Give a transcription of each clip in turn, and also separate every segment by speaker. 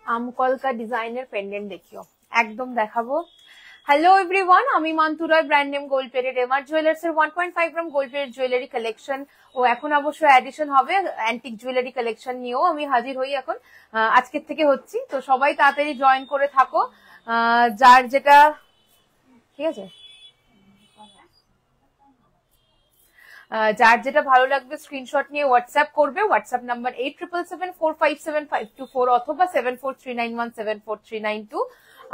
Speaker 1: আমকলকা ডিজাইনের পেন্ডেন্ট দেখিও, একদম দেখাবো। হ্যালো এভরিওয়ান, আমি Mantu Roy, brand name gold plated. MR jewellers এর 1.5 gram gold plated jewellery collection ও এখন অবশ্য এডিশন হবে অ্যান্টিক জুয়েলারি কালেকশন নিয়েও আমি হাজির হই এখন, আজকের থেকে হচ্ছি। তো সবাই তাড়াতাড়ি জয়েন করে থাকো, যার যেটা ঠিক আছে, যার যেটা ভালো লাগবে স্ক্রিনশট নিয়ে হোয়াটসঅ্যাপ করবে। হোয়াটসঅ্যাপ নাম্বার 8777457524 অথবা 7439174392।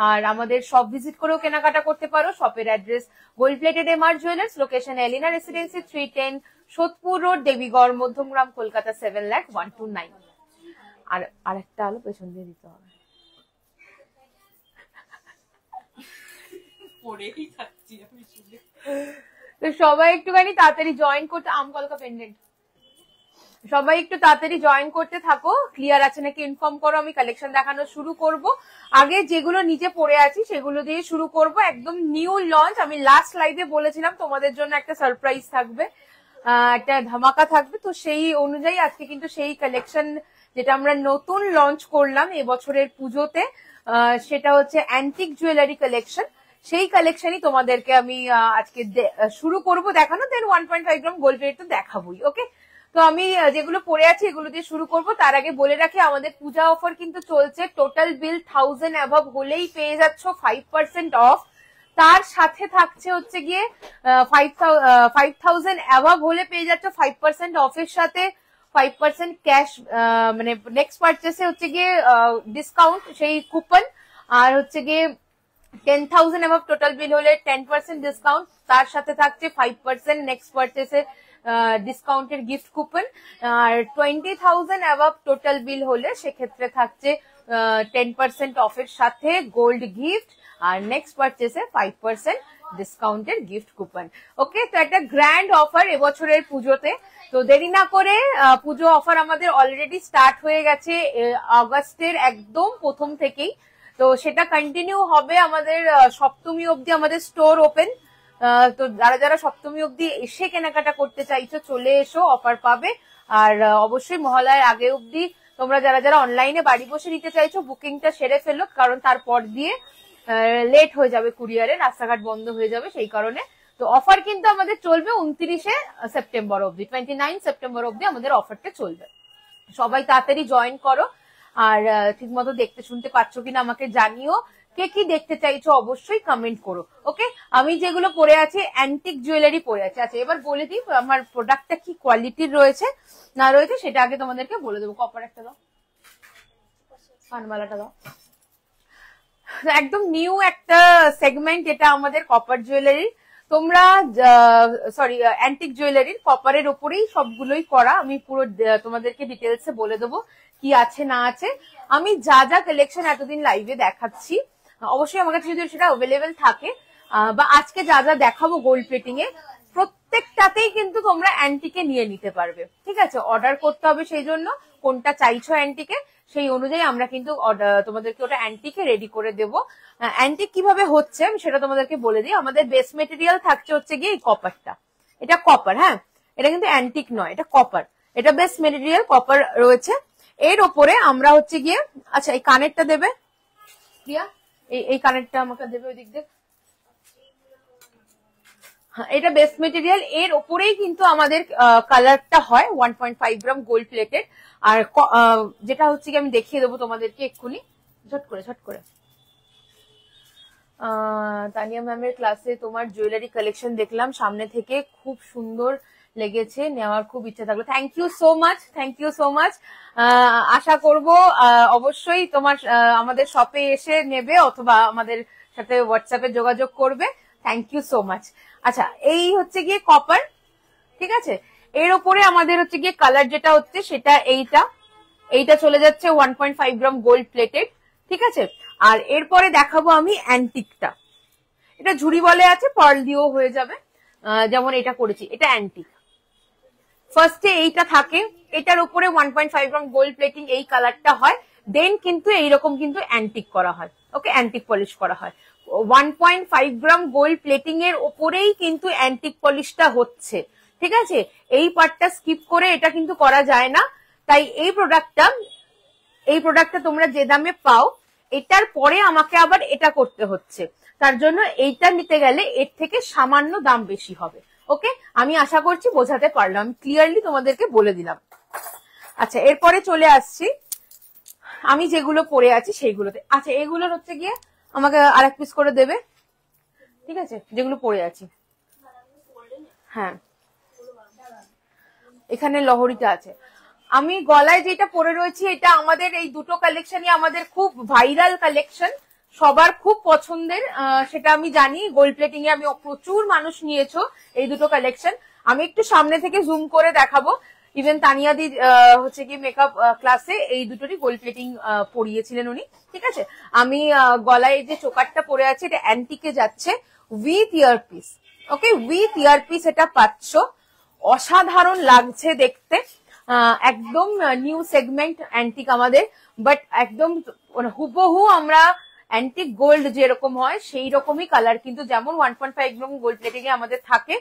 Speaker 1: আর আমাদের শপ ভিজিট করেও কেনাকাটা করতে পারো। শপের address gold plated MR jewellers, location Elina residency 310 Sodepur road, Debigarh, Madhyamgram, Kolkata 7,01,290। আর আরেকটা আলো পেছন দিয়ে দিতে হবে। তো সবাই একটুখানি তাড়াতাড়ি জয়েন করতে, আমকলকা পেন্ডেন্ট সবাই একটু তাড়াতাড়ি জয়েন করতে থাকো। ক্লিয়ার আছে নাকি ইনফর্ম করো, আমি কালেকশন দেখানো শুরু করব। আগে যেগুলো নিচে পড়ে আছি সেগুলো দিয়ে শুরু করব, একদম নিউ লঞ্চ। আমি লাস্ট লাইভে বলেছিলাম তোমাদের জন্য একটা সারপ্রাইজ থাকবে, একটা ধামাকা থাকবে। তো সেই অনুযায়ী আজকে কিন্তু সেই কালেকশন যেটা আমরা নতুন লঞ্চ করলাম এবছরের পুজোতে, সেটা হচ্ছে অ্যান্টিক জুয়েলারি কালেকশন। সেই কালেকশনই তোমাদেরকে আমি আজকে শুরু করব দেখানো, দেন 1.5 গ্রাম গোল্ড প্লেট তো দেখাবোই। ওকে, তো আমি যেগুলো পড়ে আছি এগুলো দিয়ে শুরু করব। তার আগে বলে রাখি আমাদের পূজা অফার কিন্তু চলছে। টোটাল বিল 1000 অ্যাভাব হলেই পেয়ে যাচ্ছ 5% অফ। তার সাথে থাকছে হচ্ছে গিয়ে 5000 অ্যাভাব হলে পেয়ে যাচ্ছ 5% অফের সাথে 5% ক্যাশ, মানে নেক্সট পারচেসে হচ্ছে গিয়ে ডিসকাউন্ট, সেই কুপন। আর হচ্ছে গিয়ে 10,000 অ্যাভাব টোটাল বিল হলে 10% ডিসকাউন্ট, তার সাথে থাকছে 5% নেক্সট পারচেসে ডিসকাউন্টের গিফট কুপন। আর 20,000 অ্যাভাব টোটাল বিল হলে সেক্ষেত্রে থাকছে 10% অফের সাথে গোল্ড গিফট, আর নেক্সট পারচেসে 5% ডিসকাউন্টের গিফট কুপন। ওকে, তো একটা গ্র্যান্ড অফার এবছরের পুজোতে। তো দেরি না করে, পুজো অফার আমাদের অলরেডি স্টার্ট হয়ে গেছে আগস্টের একদম প্রথম থেকেই। তো সেটা কন্টিনিউ হবে আমাদের সপ্তমী অবধি আমাদের স্টোর ওপেন। তো যারা যারা সপ্তমী অবধি এসে কেনাকাটা করতে চাইছো চলে এসো, অফার পাবে। আর অবশ্যই মহালয়ার আগে অবধি তোমরা যারা যারা অনলাইনে বাড়ি বসে নিতে চাইছো বুকিংটা সেরে ফেলো, কারণ তারপর দিয়ে লেট হয়ে যাবে, কুরিয়ারে রাস্তাঘাট বন্ধ হয়ে যাবে সেই কারণে। তো অফার কিন্তু আমাদের চলবে 29শে সেপ্টেম্বর অবধি, 29 সেপ্টেম্বর অবধি আমাদের অফারটা চলবে। সবাই তাড়াতাড়ি জয়েন করো। আর ঠিক মতো দেখতে শুনতে পাচ্ছ কিনা আমাকে জানিও। কে কি দেখতে চাইছো অবশ্যই কমেন্ট করো। ওকে, আমি যেগুলো পরে আছি অ্যান্টিক জুয়েলারি পরে আছি। আচ্ছা, এবার বলে দিই আমার প্রোডাক্টটা কি কোয়ালিটির রয়েছে না রয়েছে সেটা আগে তোমাদেরকে বলে দেবো। কপার একটা দাও, কানমালাটা দাও। একদম নিউ একটা সেগমেন্ট এটা আমাদের কপার জুয়েলারি। তোমরা সরি অ্যান্টিক জুয়েলারির কপারের ওপরেই সবগুলোই করা। আমি পুরো তোমাদেরকে ডিটেলসে বলে দেবো কি আছে না আছে। আমি যা যা কালেকশন এতদিন লাইভে দেখাচ্ছি অবশ্যই আমার কাছে যদি সেটা অ্যাভেলেবেল থাকে, বা আজকে যা যা দেখাবো গোল্ড প্লেটিং এ প্রত্যেকটাতেই কিন্তু তোমরা অ্যান্টিকে নিয়ে নিতে পারবে। ঠিক আছে, অর্ডার করতে হবে সেই জন্য কোনটা চাইছো অ্যান্টিকে, সেই অনুযায়ী আমরা কিন্তু তোমাদেরকে ওটা অ্যান্টিকে রেডি করে দেবো। অ্যান্টিক কিভাবে হচ্ছে আমি সেটা তোমাদেরকে বলে দিই। আমাদের বেস মেটেরিয়াল থাকছে হচ্ছে গিয়ে এই কপারটা, এটা কপার। হ্যাঁ, এটা কিন্তু অ্যান্টিক নয়, এটা কপার। এটা বেস মেটেরিয়াল কপার রয়েছে। এর ওপরে আমরা হচ্ছে গিয়ে, আচ্ছা এই কানেরটা দেবে প্রিয়া, এই কানেরটা আমাকে দেবে ওই দিক দিয়ে। এটা বেস্ট মেটেরিয়াল, এর ওপরেই কিন্তু আমাদের কালারটা হয় 1.5 গ্রাম গোল্ড প্লেটেড। আর যেটা হচ্ছে কি আমি দেখিয়ে দেবো তোমাদেরকে এক্ষুনি, ঝট করে। তানিয়া ম্যামের ক্লাসে তোমার জুয়েলারি কালেকশন দেখলাম সামনে থেকে, খুব সুন্দর লেগেছে, নেওয়ার খুব ইচ্ছা থাকলো। Thank you so much. আশা করব অবশ্যই তোমার আমাদের শপে এসে নেবে অথবা আমাদের সাথে হোয়াটসঅ্যাপে যোগাযোগ করবে। Thank you so much. আচ্ছা, এই হচ্ছে গিয়ে কপার, ঠিক আছে। এর ওপরে আমাদের হচ্ছে গিয়ে কালার যেটা হচ্ছে সেটা এইটা চলে যাচ্ছে 1.5 গ্রাম গোল্ড প্লেটেড, ঠিক আছে। আর এরপরে দেখাবো আমি অ্যান্টিকটা। এটা ঝুড়ি বলে আছে, পার্ল দিয়েও হয়ে যাবে, যেমন এটা করেছি, এটা অ্যান্টিক। ফার্স্টে এইটা থাকে, এটার উপরে 1.5 গ্রাম গোল্ড প্লেটিং, এই কালারটা হয়, দেন কিন্তু এইরকম কিন্তু অ্যান্টিক করা হয়, ওকে, অ্যান্টিক পলিশ করা হয়। 1.5 গ্রাম গোল্ড প্লেটিং এর ওপরেই কিন্তু অ্যান্টিক পলিশটা হচ্ছে, ঠিক আছে। এই পার্টটা স্কিপ করে এটা কিন্তু করা যায় না, তাই এই প্রোডাক্টটা তোমরা যে দামে পাও, এটার পরে আমাকে আবার এটা করতে হচ্ছে, তার জন্য এইটা নিতে গেলে এর থেকে সামান্য দাম বেশি হবে, ওকে। আমি আশা করছি বোঝাতে পারলাম, ক্লিয়ারলি তোমাদেরকে বলে দিলাম। আচ্ছা, এরপরে চলে আসছি আমি যেগুলো পরে আছি সেইগুলোতে। আচ্ছা, এগুলোর হচ্ছে গিয়ে আমাকে আরেক পিস করে দেবে, ঠিক আছে, যেগুলো পরে আছি। হ্যাঁ, এখানে লহরিটা আছে। আমি গলায় যেটা পরে রয়েছি, এটা আমাদের এই দুটো কালেকশনই আমাদের খুব ভাইরাল কালেকশন, সবার খুব পছন্দের, সেটা আমি জানি। গোল্ড প্লেটিং এ আমি প্রচুর মানুষ নিয়েছো এই দুটো কালেকশন। আমি একটু সামনে থেকে জুম করে দেখাবো। ইভেন তানিয়াদি হচ্ছে কি মেকআপ ক্লাসে এই দুটোরই গোল্ড প্লেটিং পরিয়েছিলেন উনি, ঠিক আছে। আমি গলায় যে চোকারটা পরে আছি, এটা অ্যান্টিকে যাচ্ছে with earpiece, okay, with earpiece এটা পাচ্ছ। অসাধারণ লাগছে দেখতে, একদম নিউ সেগমেন্ট অ্যান্টিক আমাদের, বাট একদম হুবহু আমরা অ্যান্টিক গোল্ড যেরকম হয় সেই রকমই কালার, কিন্তু যেমন 1.5 গ্রাম গোল্ড প্লেটিং এ আমাদের থাকে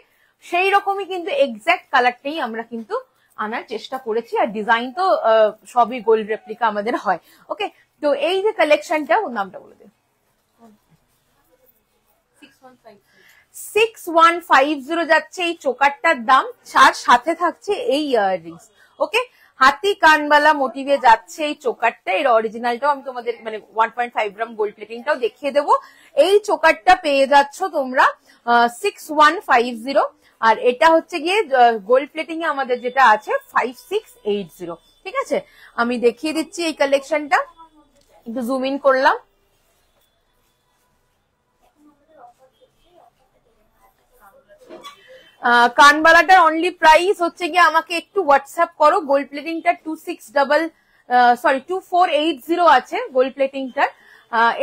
Speaker 1: সেই রকমই কিন্তু এক্সাক্ট কালারটাই আমরা কিন্তু আনার চেষ্টা করেছি। আর ডিজাইন তো সবই গোল্ড রেপ্লিকা আমাদের হয়, ওকে। তো এই যে কালেকশনটা, ওর নামটা বলে দিই, 6150 যাচ্ছে এই চোকারটার দাম, তার সাথে থাকছে এই ইয়াররিংস, ওকে। হাতি কানবালা মোটিভে যাচ্ছে এই চোকারটা, এর অরিজিনালটাও আমি তোমাদের মানে 1.5 গ্রাম গোল্ড প্লেটিংটাও দেখিয়ে দেবো। এই চোকারটা পেয়ে যাচ্ছ তোমরা 6150, আর এটা হচ্ছে গিয়ে গোল্ড প্লেটিং এ আমাদের যেটা আছে 5680, ঠিক আছে। আমি দেখিয়ে দিচ্ছি এই কালেকশনটা, একটু জুম ইন করলাম। কানবালাটার অনলি প্রাইস হচ্ছে গিয়ে, আমাকে একটু হোয়াটসঅ্যাপ করো, গোল্ড প্লেটিংটা 2480 আছে গোল্ড প্লেটিংটার,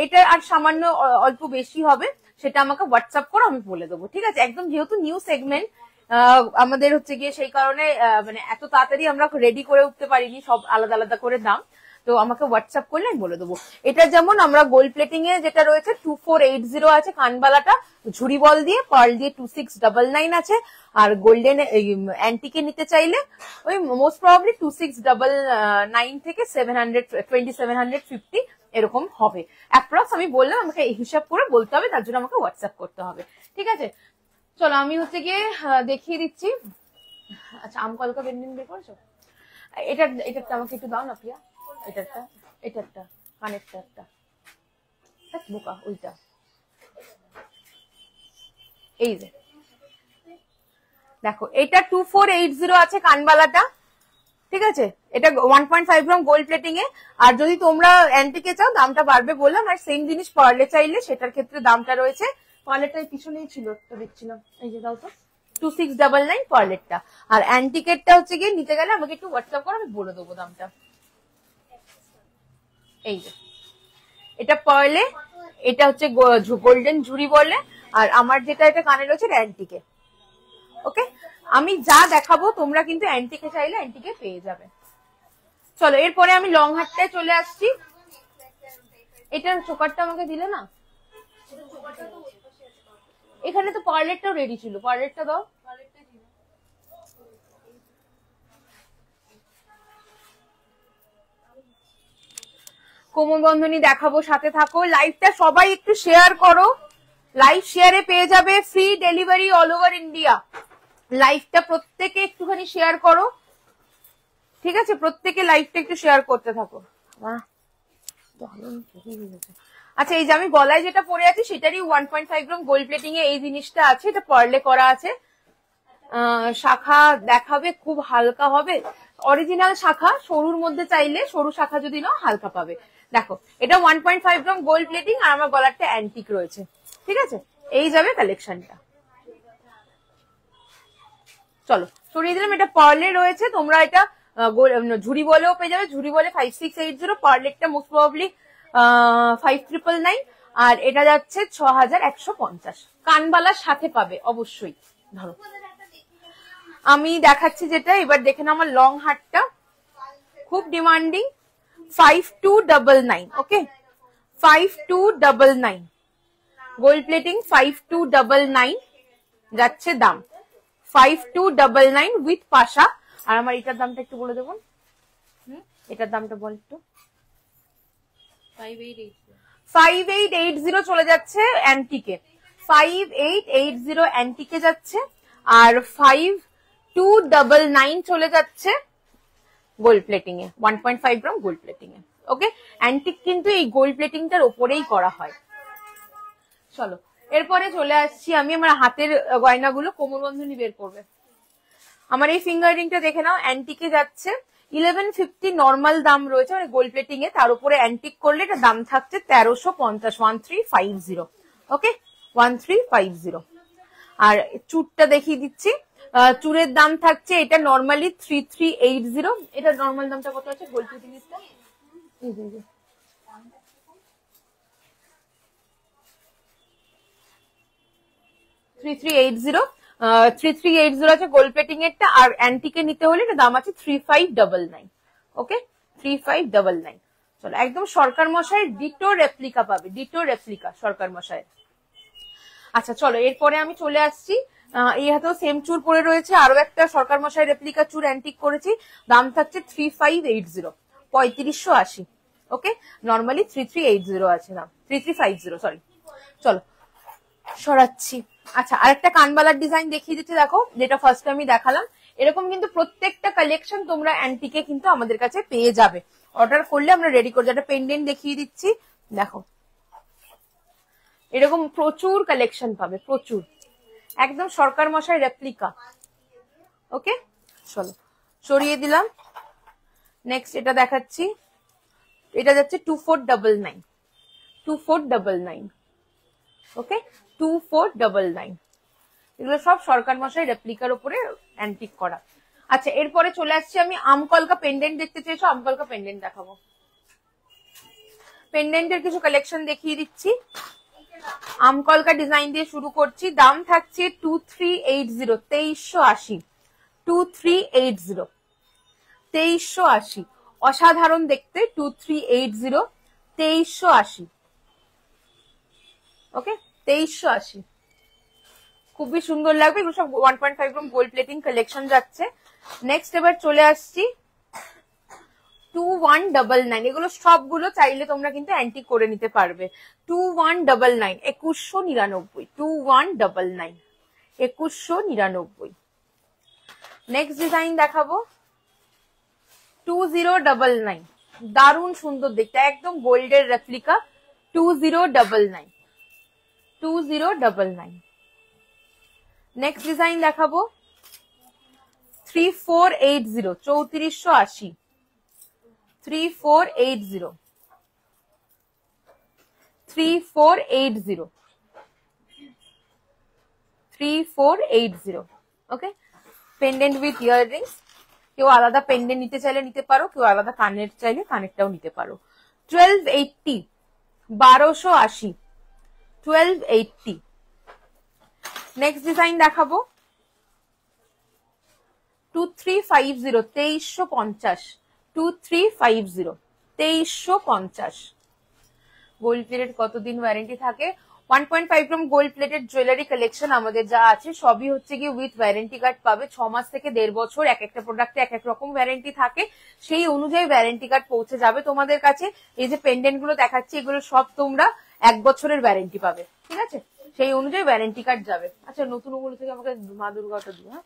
Speaker 1: এটা আর সামান্য অল্প বেশি হবে, সেটা আমাকে হোয়াটসঅ্যাপ করো, আমি বলে দেবো, ঠিক আছে। একদম যেহেতু নিউ সেগমেন্ট আমাদের হচ্ছে গিয়ে, সেই কারণে মানে এত তাড়াতাড়ি আমরা রেডি করে উঠতে পারিনি, সব আলাদা আলাদা করে দাম, তো আমাকে হোয়াটসঅ্যাপ করলে আমি বলে দেবো। এটা যেমন আমরা গোল্ড প্লেটিং এ যেটা রয়েছে 2480 আছে কানবালাটা, ঝুড়ি বল দিয়ে, পার্ল দিয়ে 2699 আছে। আর গোল্ডেন অ্যান্টিকে নিতে চাইলে ওই মোস্ট প্রবাবলি 2699 থেকে 2750 এরকম হবে অ্যাপ্রক্স। আমি বললাম, আমাকে হিসাব করে বলতে হবে, তার জন্য আমাকে হোয়াটসঅ্যাপ করতে হবে, ঠিক আছে। চলো আমি হচ্ছে গিয়ে দেখিয়ে দিচ্ছি। আচ্ছা, আম কলকা বেন্ডিন বের করেছো? এটা আমাকে একটু দাও না প্রিয়া, এটা কানেরটা একটা বোকা, ওইটা, এই যে দেখো, এটা 2480 আছে কানবালাটা, ঠিক আছে। এটা 1.5 গ্রাম গোল্ড প্লেটিং এ। আর যদি তোমরা অ্যান্টিকে চাও দামটা বাড়বে বললাম, আর সেম জিনিস পার্লে চাইলে সেটার ক্ষেত্রে দামটা রয়েছে, পার্লেটার পিছনেই ছিল তো দেখছিলাম, এই যে দাও তো, 2699 পার্লেটটা। আর অ্যান্টিকেটটা হচ্ছে গিয়ে নিতে গেলে আমাকে একটু হোয়াটসঅ্যাপ করো, আমি বলে দেবো দামটা। এই যে এটা পার্লে, এটা হচ্ছে গোল্ডেন ঝুড়ি বলে, আর আমার যেটা এটা কানে রয়েছে অ্যান্টিকে, ওকে। আমি যা দেখাবো তোমরা কিন্তু অ্যান্টিকে চাইলে অ্যান্টিকে পেয়ে যাবে। চলো এরপরে আমি লং হাতটায় চলে আসছি। এটার চোকারটা আমাকে দিলে না, এখানে তো পার্লেটটাও রেডি ছিল, পার্লেটটা দাও। কোমর বন্ধনী দেখাবো, সাথে থাকো, লাইভটা সবাই একটু শেয়ার করো, লাইভ শেয়ারে পেয়ে যাবে free delivery all over India. লাইভটা প্রত্যেকে একটুখানি শেয়ার করো, ঠিক আছে? প্রত্যেকে লাইভটা একটু শেয়ার করতে থাকো। আচ্ছা, এই যে আমি গলায় যেটা পরে আছি সেটারই 1.5 গ্রাম গোল্ড প্লেটিং এ এই জিনিসটা আছে, এটা পার্লে করা আছে। শাখা দেখাবে, খুব হালকা হবে, অরিজিনাল শাখা। সরুর মধ্যে চাইলে সরু শাখা যদি নাও হালকা পাবে। দেখো এটা 1.5 গ্রাম গোল্ড প্লেটিং আর আমার গলারটা অ্যান্টিক রয়েছে, ঠিক আছে? এই যাবে কালেকশনটা। চলো সরিয়ে দিলাম। এটা পার্লে রয়েছে, তোমরা এটা ঝুড়ি বলেও পেয়ে যাবে। ঝুড়ি বলে 5680, পার্লেরটা মোস্ট প্রবাবলি 5999, আর এটা যাচ্ছে 6150। কানবালার সাথে পাবে অবশ্যই। ধরো আমি দেখাচ্ছি যেটা, এবার দেখে না আমার লং হারটা খুব ডিমান্ডিং, 5299। ওকে, 5299 গোল্ড প্লেটিং, 5299 যাচ্ছে দাম, 5299 উইথ পাশা। আর আমার এটার দামটা একটু বলে দেবো, এটার দামটা বল একটু। 5880 চলে যাচ্ছে অ্যান্টিকে, 5880 অ্যান্টিকে যাচ্ছে, আর 5299 চলে যাচ্ছে গোল্ড প্লেটিং এ, 1.5 গ্রাম গোল্ড প্লেটিং এ। ওকে, অ্যান্টিক কিন্তু এই গোল্ড প্লেটিংটার ওপরেই করা হয়। চলো এরপরে চলে আসছি আমি আমার হাতের গয়নাগুলো। কোমরবন্ধনী বের করবে। আমার এই ফিঙ্গার রিংটা দেখে নাও, অ্যান্টিকে যাচ্ছে 1150 নর্মাল দাম রয়েছে মানে গোল্ড প্লেটিং এ, তার উপরে অ্যান্টিক করলে এটা দাম থাকছে 1350, 1350। ওকে, 1350। আর চুরটা দেখিয়ে দিচ্ছি, চুরের দাম থাকছে এটা নর্মালি 3380। এটা নর্মাল দামটা কত আছে গোল্ড প্লেটিং এর? 3380, 3380 আছে গোল্ড প্লেটিং এরটা। আর অ্যান্টিকে নিতে হলে এটা দাম আছে 3599। ওকে, 3599। চলো একদম সরকার মশাইয়ের ডিটো রেপ্লিকা পাবে, ডিটো রেপ্লিকা সরকার মশাইয়ের। আচ্ছা চলো এরপরে আমি চলে আসছি, এই হাতেও সেম চুর পরে রয়েছে, আরো একটা সরকার মশাই রেপ্লিকা চুর অ্যান্টিক করেছি, দাম থাকছে 3580, 3580। ওকে, নর্মালি 3380 আছে দাম, 3350 সরি। চলো সরাচ্ছি। আচ্ছা আরেকটা কানবালার ডিজাইন দেখিয়ে দিচ্ছি, দেখো যেটা ফার্স্ট আমি দেখালাম। এরকম কিন্তু প্রত্যেকটা কালেকশন তোমরা অ্যান্টিকে কিন্তু আমাদের কাছে পেয়ে যাবে, অর্ডার করলে আমরা রেডি করে। একটা পেন্ডেন্ট দেখিয়ে দিচ্ছি, দেখো এরকম প্রচুর কালেকশন পাবে, প্রচুর, একদম সরকার মশাই রেপ্লিকা। ওকে চলো সরিয়ে দিলাম। নেক্সট এটা দেখাচ্ছি, এটা যাচ্ছে 2499, 2499। ওকে, 2499। এগুলো সব সরকার মশাই রেপ্লিকার উপরে অ্যান্টিক করা। আচ্ছা এরপরে চলে আসছি আমি, আমকলকা পেন্ডেন্ট দেখতে চেয়েছো, আমকলকা পেন্ডেন্ট দেখাবো। পেন্ডেন্টের কিছু কালেকশন দেখিয়ে দিচ্ছি। আমকলকা ডিজাইন দিয়ে শুরু করছি, দাম থাকছে 2380, 2380, 2380, 2380। অসাধারণ দেখতে, 2380, 2380। ওকে, 2380 খুবই সুন্দর লাগবে। এগুলো সব 1.5 গ্রাম গোল্ড প্লেটিং কালেকশন যাচ্ছে। নেক্সট এবার চলে আসছি 2199। এগুলো সবগুলো চাইলে তোমরা কিন্তু অ্যান্টিক করে নিতে পারবে। 2199, 2199, 2199, 2199। নেক্সট ডিজাইন দেখাবো 2099, দারুণ সুন্দর দেখতে, একদম গোল্ডের রেপ্লিকা, 2099, 2099। নেক্সট ডিজাইন দেখাবো 3480, 3480, 3480, 3480, 3480। ওকে, পেন্ডেন্ট উইথ ইয়াররিংস। কেউ আলাদা পেন্ডেন্ট নিতে চাইলে নিতে পারো, কেউ আলাদা কানের চাইলে কানেরটাও নিতে পারো। 1280, 1280, 1280। নেক্সট ডিজাইন দেখাবো 2350, 2350, 2350, 2350। গোল্ড প্লেটেড কতদিন ওয়ারেন্টি থাকে? 1.5 gram gold plated jewellery collection আমাদের যা আছে সবই হচ্ছে কি উইথ ওয়ারেন্টি কার্ড পাবে। 6 মাস থেকে 1.5 বছর, এক একটা প্রোডাক্টে এক এক রকম ওয়ারেন্টি থাকে, সেই অনুযায়ী ওয়ারেন্টি কার্ড পৌঁছে যাবে তোমাদের কাছে। এই যে পেন্ডেন্ট গুলো দেখাচ্ছি, এগুলো সব তোমরা 1 বছরের ওয়ারেন্টি পাবে, ঠিক আছে? সেই অনুযায়ী ওয়ারেন্টি কার্ড যাবে। আচ্ছা নতুন ওগুলো থেকে আমাকে মা দুর্গাটা দিও। হ্যাঁ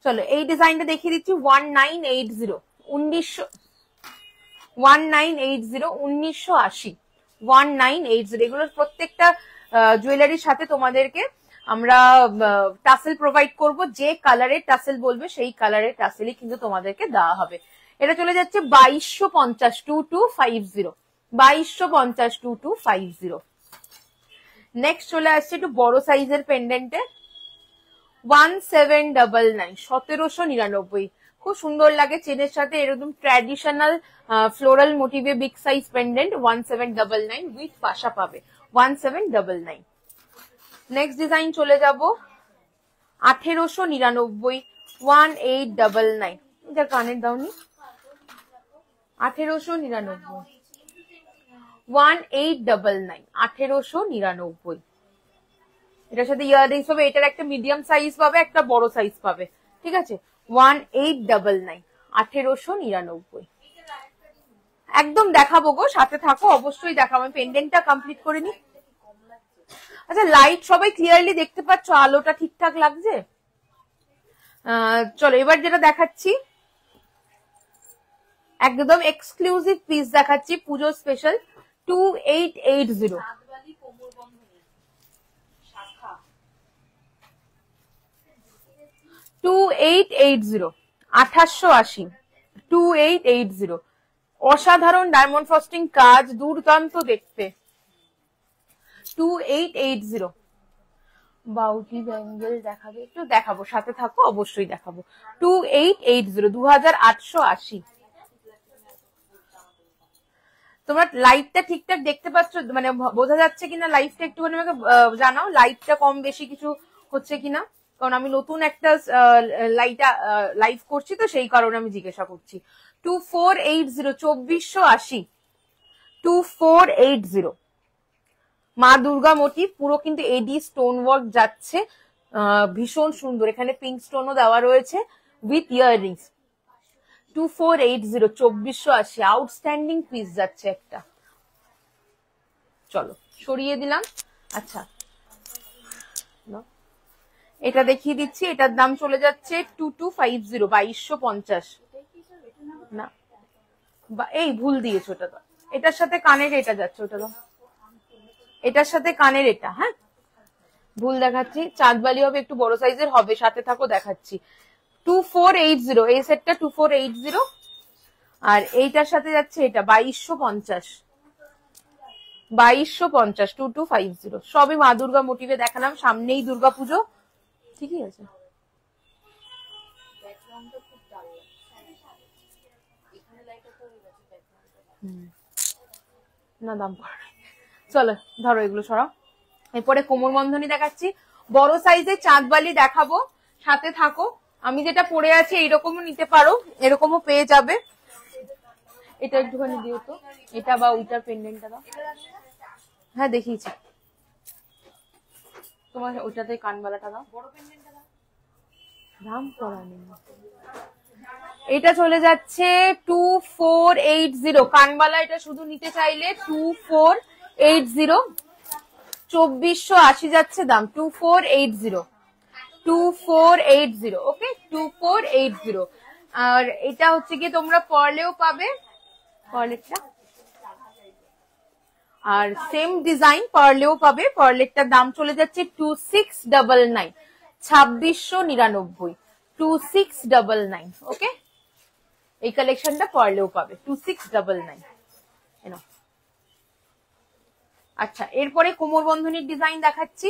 Speaker 1: চলো এই ডিজাইনটা দেখিয়ে দিচ্ছি 1980 1980 1980 এগুলোর প্রত্যেকটা জুয়েলারির সাথে তোমাদেরকে আমরা টাসেল প্রোভাইড করব, যে কালারের টাসেল বলবে সেই কালারের টাসেলই কিন্তু তোমাদেরকে দেওয়া হবে। এটা চলে যাচ্ছে 2250 2250 2250 2250। নেক্সট চলে আসছে একটু বড় সাইজের পেন্ডেন্টে 1799 1799 খুব সুন্দর লাগে চেনের সাথে এরকম ট্র্যাডিশনাল ফ্লোরাল মোটিভে বিগ সাইজ পেন্ডেন্ট 1799 উইথ পাশা পাবে 1799। নেক্সট ডিজাইন চলে যাব 1899 1899 এটা কানের দাওনি 1899 1899 1899। এটার সাথে ইয়াররিংস হবে, এটার একটা মিডিয়াম সাইজ পাবে একটা বড় সাইজ পাবে, ঠিক আছে 1899 1899। একদম দেখাবো গো, সাথে থাকো অবশ্যই দেখাবো, আমি পেন্ডেন্টটা কমপ্লিট করে নি। আচ্ছা লাইট সবাই ক্লিয়ারলি দেখতে পাচ্ছ, আলোটা ঠিকঠাক লাগছে? চলো এবার যেটা দেখাচ্ছি একদম এক্সক্লুসিভ পিস দেখাচ্ছি পুজো স্পেশাল 2880 2880 2880 2880 অসাধারণ ডায়মন্ড ফ্রস্টিং কাজ, দুর্দান্ত দেখতে 2880। বাউটি ব্যাঙ্গেল দেখাবে একটু, দেখাবো সাথে থাকো অবশ্যই দেখাবো 2880 2880। তোমরা লাইটটা ঠিকঠাক দেখতে পাচ্ছ মানে বোঝা যাচ্ছে কিনা লাইটটা একটুখানি আমাকে জানাও, লাইটটা কম বেশি কিছু হচ্ছে কিনা, কারণ আমি নতুন একটা লাইভ করছি তো সেই কারণে আমি জিজ্ঞাসা করছি। 2480 2480 2480 মা দুর্গা মোটিভ পুরো কিন্তু এডি স্টোন ওয়ার্ক যাচ্ছে, ভীষণ সুন্দর, এখানে পিঙ্ক স্টোনও দেওয়া রয়েছে উইথ ইয়াররিংস 2480 2480 আউটস্ট্যান্ডিং পিস যাচ্ছে একটা। চলো সরিয়ে দিলাম। আচ্ছা এটা দেখিয়ে দিচ্ছি, এটার দাম চলে যাচ্ছে 2250 2250 না এই ভুল দিয়েছো, ওটা তো এটার সাথে কানের এটা যাচ্ছে, ওটা তো এটার সাথে কানের এটা, হ্যাঁ ভুল দেখাচ্ছি, চাঁদবালি হবে একটু বড় সাইজের হবে, সাথে থাকো দেখাচ্ছি 2480 এই সেটটা 2480 আর এইটার সাথে যাচ্ছে এটা 2250 2250 2250 সবই মা দুর্গা মোটিভে দেখালাম, সামনেই দুর্গা পুজো, ঠিকই আছে। না দাম পড়ে, চলো ধরো এগুলো সরাও। এরপরে কোমর বন্ধনী দেখাচ্ছি, বড় সাইজের চাঁদবালি দেখাবো, সাথে থাকো। আমি যেটা পরে আছি এইরকমও নিতে পারো, এরকমও পেয়ে যাবে। এটা একটুখানি দিও তো, এটা বা ওইটার পেন্ডেন্টটা দাও। হ্যাঁ দেখিয়েছি তোমার, ওইটাতে কানবালাটা দাও, দাম পড়া নেই। এটা চলে যাচ্ছে 2480 কানবালা, এটা শুধু নিতে চাইলে 2480 2480 যাচ্ছে দাম 2480 2480 ওকে 2480। আর এটা হচ্ছে কি তোমরা পার্লেও পাবে, পার্লেটটা আর সেম ডিজাইন পার্লেও পাবে, পার্লেটটার দাম চলে যাচ্ছে 2699 2699 2699 ওকে। এই কালেকশনটা পার্লেও পাবে 2699। আচ্ছা এরপরে কোমর বন্ধনীর ডিজাইন দেখাচ্ছি।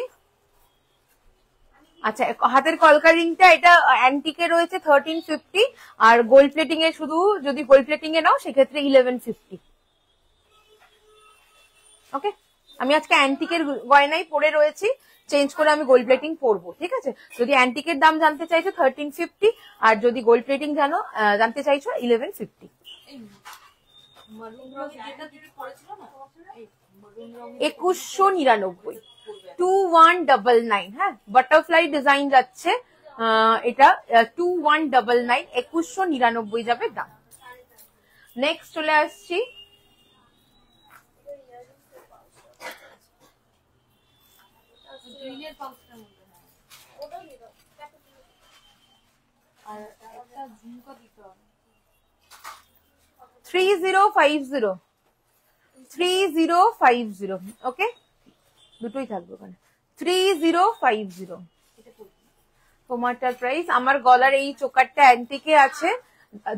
Speaker 1: আচ্ছা হাতের কলকার রিংটা এটা অ্যান্টিকে রয়েছে 1350 আর গোল্ড প্লেটিং এ শুধু যদি গোল্ড প্লেটিং এ নাও সেক্ষেত্রে 1150 ওকে। আমি আজকে অ্যান্টিকের গয়নাই পরে রয়েছি, চেঞ্জ করে আমি গোল্ড প্লেটিং পরবো, ঠিক আছে। যদি অ্যান্টিকের দাম জানতে চাইছো 1350 আর যদি গোল্ড প্লেটিং জানতে চাইছো 1150। 2199 2199 হ্যাঁ, বাটারফ্লাই ডিজাইন যাচ্ছে এটা 2199 2199 যাবে দাম। নেক্সট চলে আসছি গ্রিলের পাউচটার মধ্যে ওটা দিয়ে দাও আর একটা ঝুমকা দিতে হবে 3050 3050 ওকে দুটোই থাকবে ওখানে 3050 তোমারটার প্রাইস আমার গলার এই চোকারটা অ্যান্টিকে আছে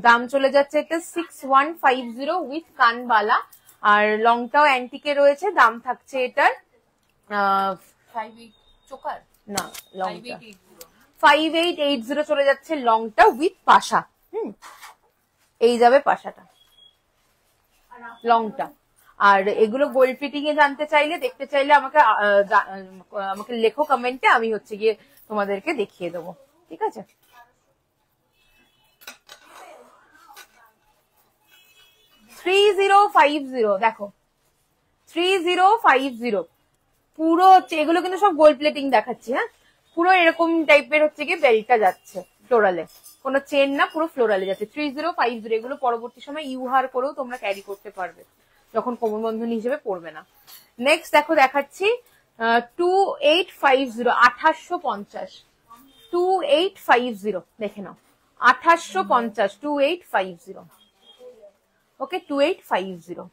Speaker 1: দাম চলে যাচ্ছে এটা 6150 উইথ কানবালা আর লংটাও অ্যান্টিকে রয়েছে দাম থাকছে এটার 58 চোকার না লংটা 5880 চলে যাচ্ছে লংটা উইথ পাশা এই যাবে পাশাটা লংটা আর এগুলো গোল্ড ফিটিং এ জানতে চাইলে দেখতে চাইলে আমাকে লেখো কমেন্টে আমি হচ্ছে গিয়ে তোমাদেরকে দেখিয়ে দেবো ঠিক আছে 3050 দেখো 3050 পুরো হচ্ছে এগুলো কিন্তু সব গোল্ড প্লেটিং দেখাচ্ছি হ্যাঁ পুরো এরকম টাইপের হচ্ছে গিয়ে বেল্টটা যাচ্ছে ফ্লোরালে কোনো চেন না পুরো ফ্লোরালে যাচ্ছে 3050 এগুলো পরবর্তী সময় ইউহার করেও তোমরা ক্যারি করতে পারবে যখন কোমর বন্ধনী হিসেবে পড়বে না নেক্সট দেখো দেখাচ্ছি 2850 2850 2850 দেখে নাও 2850 2850 ওকে 2850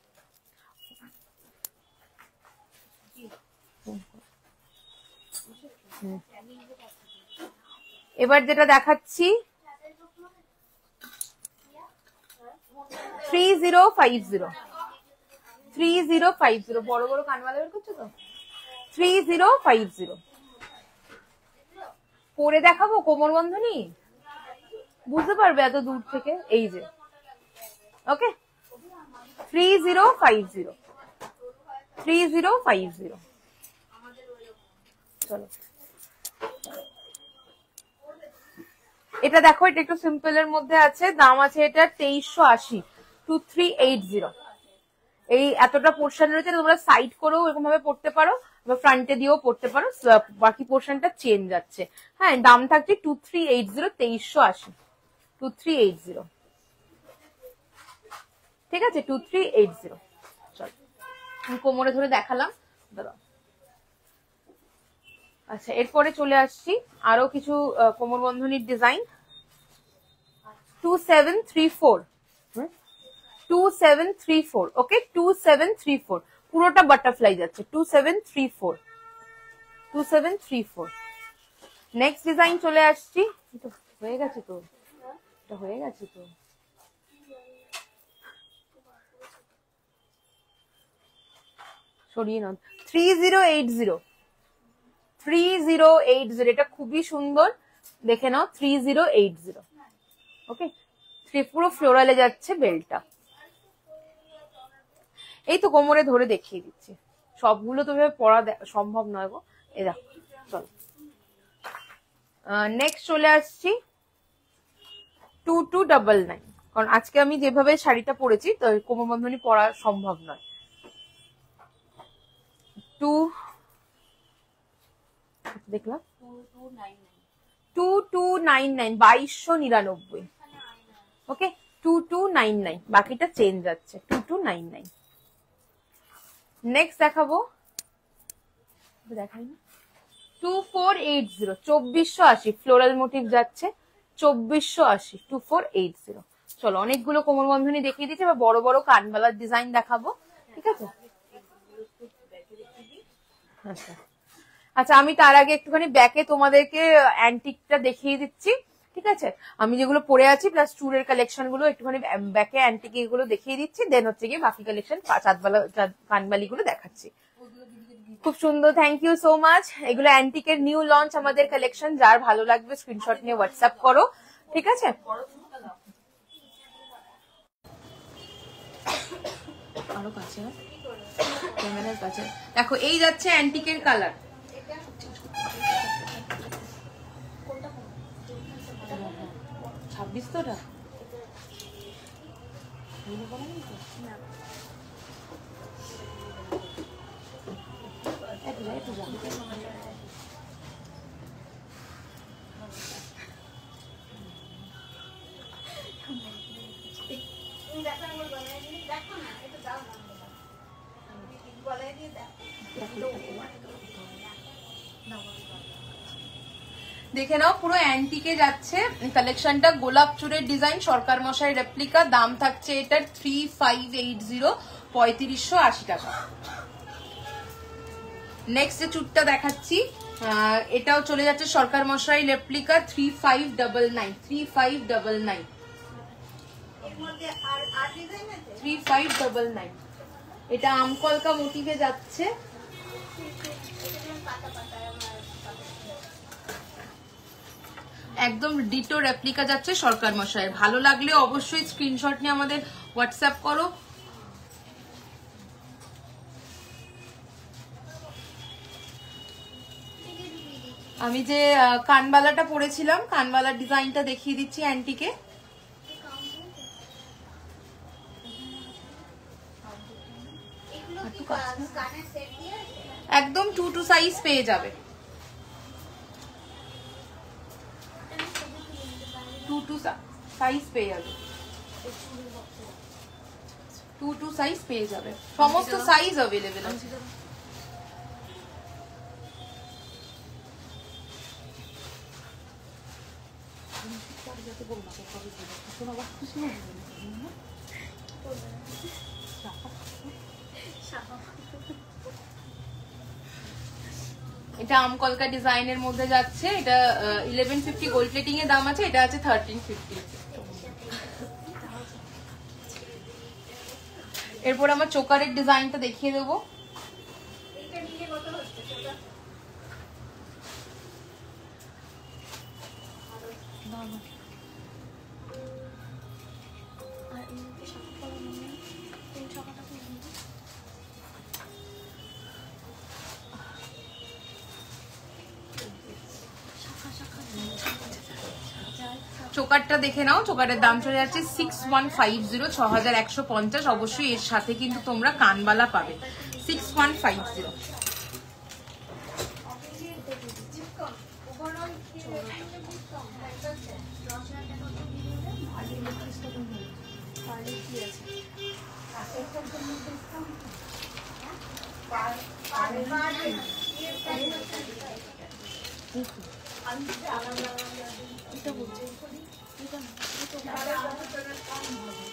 Speaker 1: এবার যেটা দেখাচ্ছি 3050 3050 বড় বড় কানবালা বের করছো তো 3050 পরে দেখাবো কোমর বন্ধনী বুঝতে পারবে এত দূর থেকে এই যে ওকে 3050 3050 চলো এটা দেখো এটা একটু সিম্পল এর মধ্যে আছে দাম আছে এটা 2380 2380 এই এতটা পোর্শন রয়েছে তোমরা সাইড করেও এরকম ভাবে পড়তে পারো বা ফ্রন্টে দিয়েও পড়তে পারো বাকি পোর্শনটা চেঞ্জ যাচ্ছে হ্যাঁ দাম থাকছে 2380 2380 2380 ঠিক আছে 2380 চল আমি কোমরে ধরে দেখালাম দাঁড়াও আচ্ছা এরপরে চলে আসছি আরো কিছু কোমর বন্ধনীর ডিজাইন 2734 2734 ওকে 2734 পুরোটা বাটারফ্লাই যাচ্ছে 2734 2734 নেক্সট ডিজাইন চলে আসছি এটা হয়ে গেছে তো এটা হয়ে গেছে তো সরিয়ে নাও 3080 3080 এটা খুবই সুন্দর দেখে নাও 3080 ওকে পুরো ফ্লোরালে যাচ্ছে বেল্টটা এই তো কোমরে ধরে দেখিয়ে দিচ্ছি সবগুলো তো পরা সম্ভব নয় গো এই দেখো চলো নেক্সট চলে আসছি 2299 কারণ আজকে আমি যেভাবে শাড়িটা পরেছি তো কোমর বন্ধনী পরা সম্ভব নয় 2299 2299 ওকে 2299 বাকিটা চেঞ্জ যাচ্ছে 2299 নেক্সট দেখাবো দেখাই না 2480 2480 ফ্লোরাল মোটিভ যাচ্ছে 2480 2480 চলো অনেকগুলো কোমর বন্ধনী দেখিয়ে দিচ্ছি বা বড় বড় কানবালার ডিজাইন দেখাবো ঠিক আছে আচ্ছা আচ্ছা আমি তার আগে একটুখানি ব্যাকে তোমাদেরকে অ্যান্টিকটা দেখিয়ে দিচ্ছি ঠিক আছে আমি যেগুলো পরে আছি প্লাস চুরের কালেকশন গুলো একটুখানি ব্যাকে অ্যান্টিক এগুলো দেখিয়ে দিচ্ছি দেন হচ্ছে গিয়ে বাকি কালেকশন কানবালি গুলো দেখাচ্ছি খুব সুন্দর থ্যাংক ইউ সো মাচ এগুলো অ্যান্টিকের নিউ লঞ্চ আমাদের কালেকশন যার ভালো লাগবে স্ক্রিনশট নিয়ে হোয়াটসঅ্যাপ করো ঠিক আছে আরো কাছে ক্যামেরার কাছে দেখো এই যাচ্ছে অ্যান্টিকের কালার 26 তোটা দেখে নাও পুরো অ্যান্টিকে যাচ্ছে কালেকশনটা, গোলাপ চূড়ের ডিজাইন, সরকার মশাই রেপ্লিকা, দাম থাকছে এটার 3580, 3580 টাকা। নেক্সট যে চুটটা দেখাচ্ছি এটাও চলে যাচ্ছে সরকার মশাই রেপ্লিকা, 3599, 3599, 3599। এটা আমকলকা মোটিভে যাচ্ছে। একদম ডিটো রেপ্লিকা যাচ্ছে সরকার মশাইয়ের। ভালো লাগলে অবশ্যই স্ক্রিনশট নিয়ে আমাদের হোয়াটসঅ্যাপ করো। আমি যে কানবালাটা পরেছিলাম, কানবালার ডিজাইনটা দেখিয়ে দিচ্ছি অ্যান্টিকে। একদম 2 to সাইজ পেয়ে যাবে, 2 to সাইজ পেয়ে যাবে, 2 to সাইজ পেয়ে যাবে, সমস্ত সাইজ अवेलेबल আছে। এটা আমকলকা ডিজাইনের মধ্যে যাচ্ছে। এটা 1150 গোল্ড প্লেটিং এর দাম আছে, এটা আছে 1350। এরপর আমার চোকারের ডিজাইনটা দেখিয়ে দেবো। চোকারটা দেখে নাও, চোকারের দাম চলে যাচ্ছে 6150, 6150। অবশ্যই এর সাথে কিন্তু তোমরা কানবালা পাবে, 6150।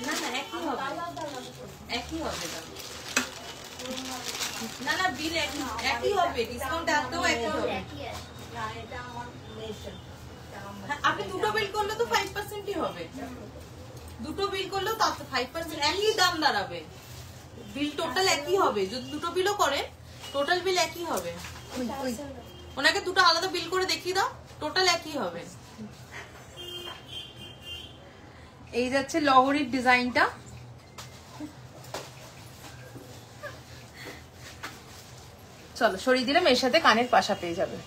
Speaker 1: না না একই হবে, একই হবে, না না বিল একই হবে, ডিসকাউন্ট আসতেও একই হবে। আপনি দুটো বিল করলে তো 5%ই হবে, দুটো বিল করলেও তা 5% একই দাম দাঁড়াবে, বিল টোটাল একই হবে। যদি দুটো বিলও করেন টোটাল বিল একই হবে। ওনাকে দুটো আলাদা বিল করে দেখিয়ে দাও, টোটাল একই হবে। এই যাচ্ছে লহরির ডিজাইনটা, চলো সরিয়ে দিলাম, এর সাথে কানের পাশা পেয়ে যাবে।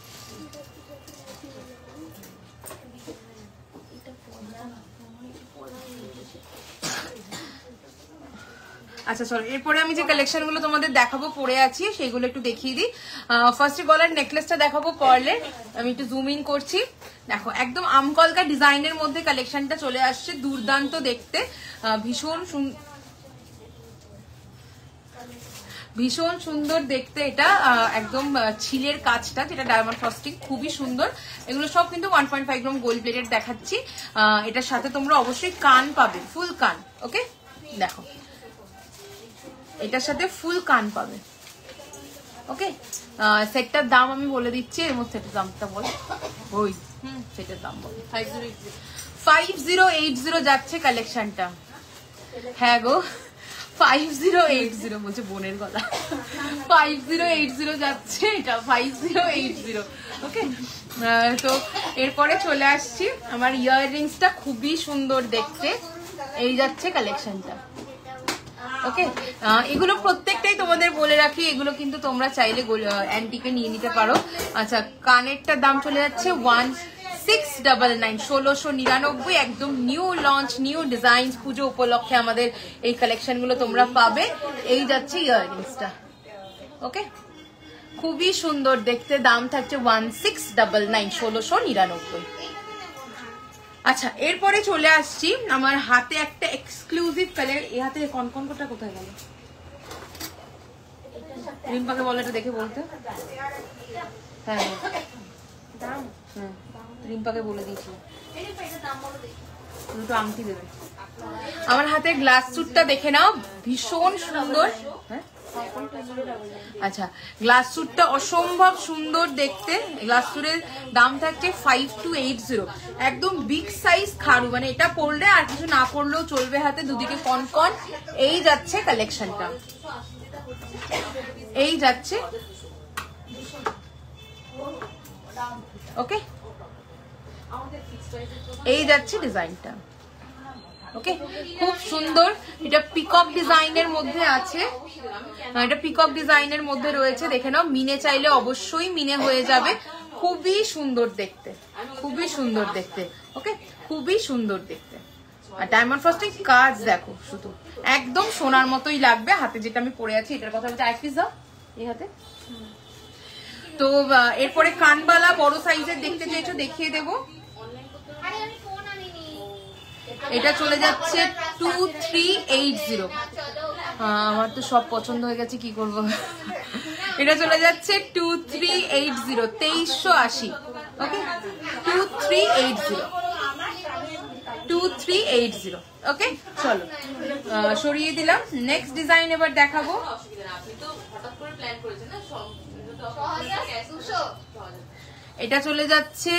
Speaker 1: আচ্ছা চলো, এরপরে আমি যে কালেকশন গুলো তোমাদের দেখাবো পরে আছি সেগুলো একটু দেখিয়ে দিই। ফার্স্টে গলার নেকলেসটা দেখাবো পার্লের, আমি একটু জুম ইন করছি। দেখো একদম আমকলকা ডিজাইনের মধ্যে কালেকশনটা চলে আসছে, দুর্দান্ত দেখতে, ভীষণ সুন্দর দেখতে। এটা একদম ছিলের কাজটা, যেটা ডায়মন্ড ফ্রস্টিং, খুবই সুন্দর। এগুলো সব কিন্তু 1.5 গ্রাম গোল্ড প্লেটেড দেখাচ্ছি। এটার সাথে তোমরা অবশ্যই কান পাবে, ফুল কান। ওকে দেখো, এটার সাথে ফুল কান পাবে। ওকে, সেটটার দাম আমি বলে দিচ্ছি, এর মধ্যে সেটার দামটা বল, ওই সেটার দাম বল, 5080 যাচ্ছে কালেকশনটা। হ্যাঁ গো 5080 বলছে বোনের গলা, 5080 যাচ্ছে এটা, 5080। ওকে, তো এরপরে চলে আসছি, আমার ইয়াররিংসটা খুবই সুন্দর দেখতে, এই যাচ্ছে কালেকশনটা। ওকে, এগুলো প্রত্যেকটাই তোমাদের বলে রাখি, এগুলো কিন্তু তোমরা চাইলে অ্যান্টিকে নিয়ে নিতে পারো। আচ্ছা, কানেরটার দাম চলে যাচ্ছে 1699, 1699, একদম নিউ লঞ্চ, নিউ ডিজাইন, পুজো উপলক্ষে আমাদের এই কালেকশন গুলো তোমরা পাবে। এই যাচ্ছে ইয়াররিংসটা। ওকে, খুবই সুন্দর দেখতে, দাম থাকছে 1699, 1699। আচ্ছা, এরপরে চলে আসছি আমার হাতে একটা এক্সক্লুসিভ কালার। এই হাতে কনকনটা কোথায় গেল? রিম্পাকে বলো এটা দেখে বলতে। হ্যাঁ রিম্পাকে বলে দিয়েছি দুটো আংটি দেবে। আমার হাতে গ্লাস স্যুটটা দেখে নাও, ভীষণ সুন্দর। হ্যাঁ আচ্ছা, গ্লাস স্যুটটা অসম্ভব সুন্দর দেখতে। গ্লাস স্যুটের দাম থাকছে 5280। একদম বিগ সাইজ খাড়ু, মানে এটা পরলে আর কিছু না পরলেও চলবে, হাতে দুদিকে কনকন। এই যাচ্ছে কালেকশনটা, এই যাচ্ছে। ওকে, এই যাচ্ছে ডিজাইনটা। ওকে, খুব সুন্দর। এটা পিকক ডিজাইনের মধ্যে আছে, এটা পিকক ডিজাইনের মধ্যে রয়েছে। দেখে নাও, মিনে চাইলে অবশ্যই মিনে হয়ে যাবে। খুবই সুন্দর দেখতে, খুবই সুন্দর দেখতে। ওকে, খুবই সুন্দর দেখতে। আর ডায়মন্ড ফার্স্টে কাজ দেখো, শুধু একদম সোনার মতোই লাগবে। হাতে যেটা আমি পরে আছি এটার কথা বলছি, এক পিস দাও এই হাতে। তো এরপরে কানবালা বড় সাইজের দেখতে চাইছো, দেখিয়ে দেবো। এটা চলে যাচ্ছে 2380। আমার তো সব পছন্দ হয়ে গেছে, কি করব। এটা চলে যাচ্ছে 2380, 2380। ওকে, 2380, 2380। ওকে, চলো সরিয়ে দিলাম। নেক্সট ডিজাইন এবার দেখাবো। এটা চলে যাচ্ছে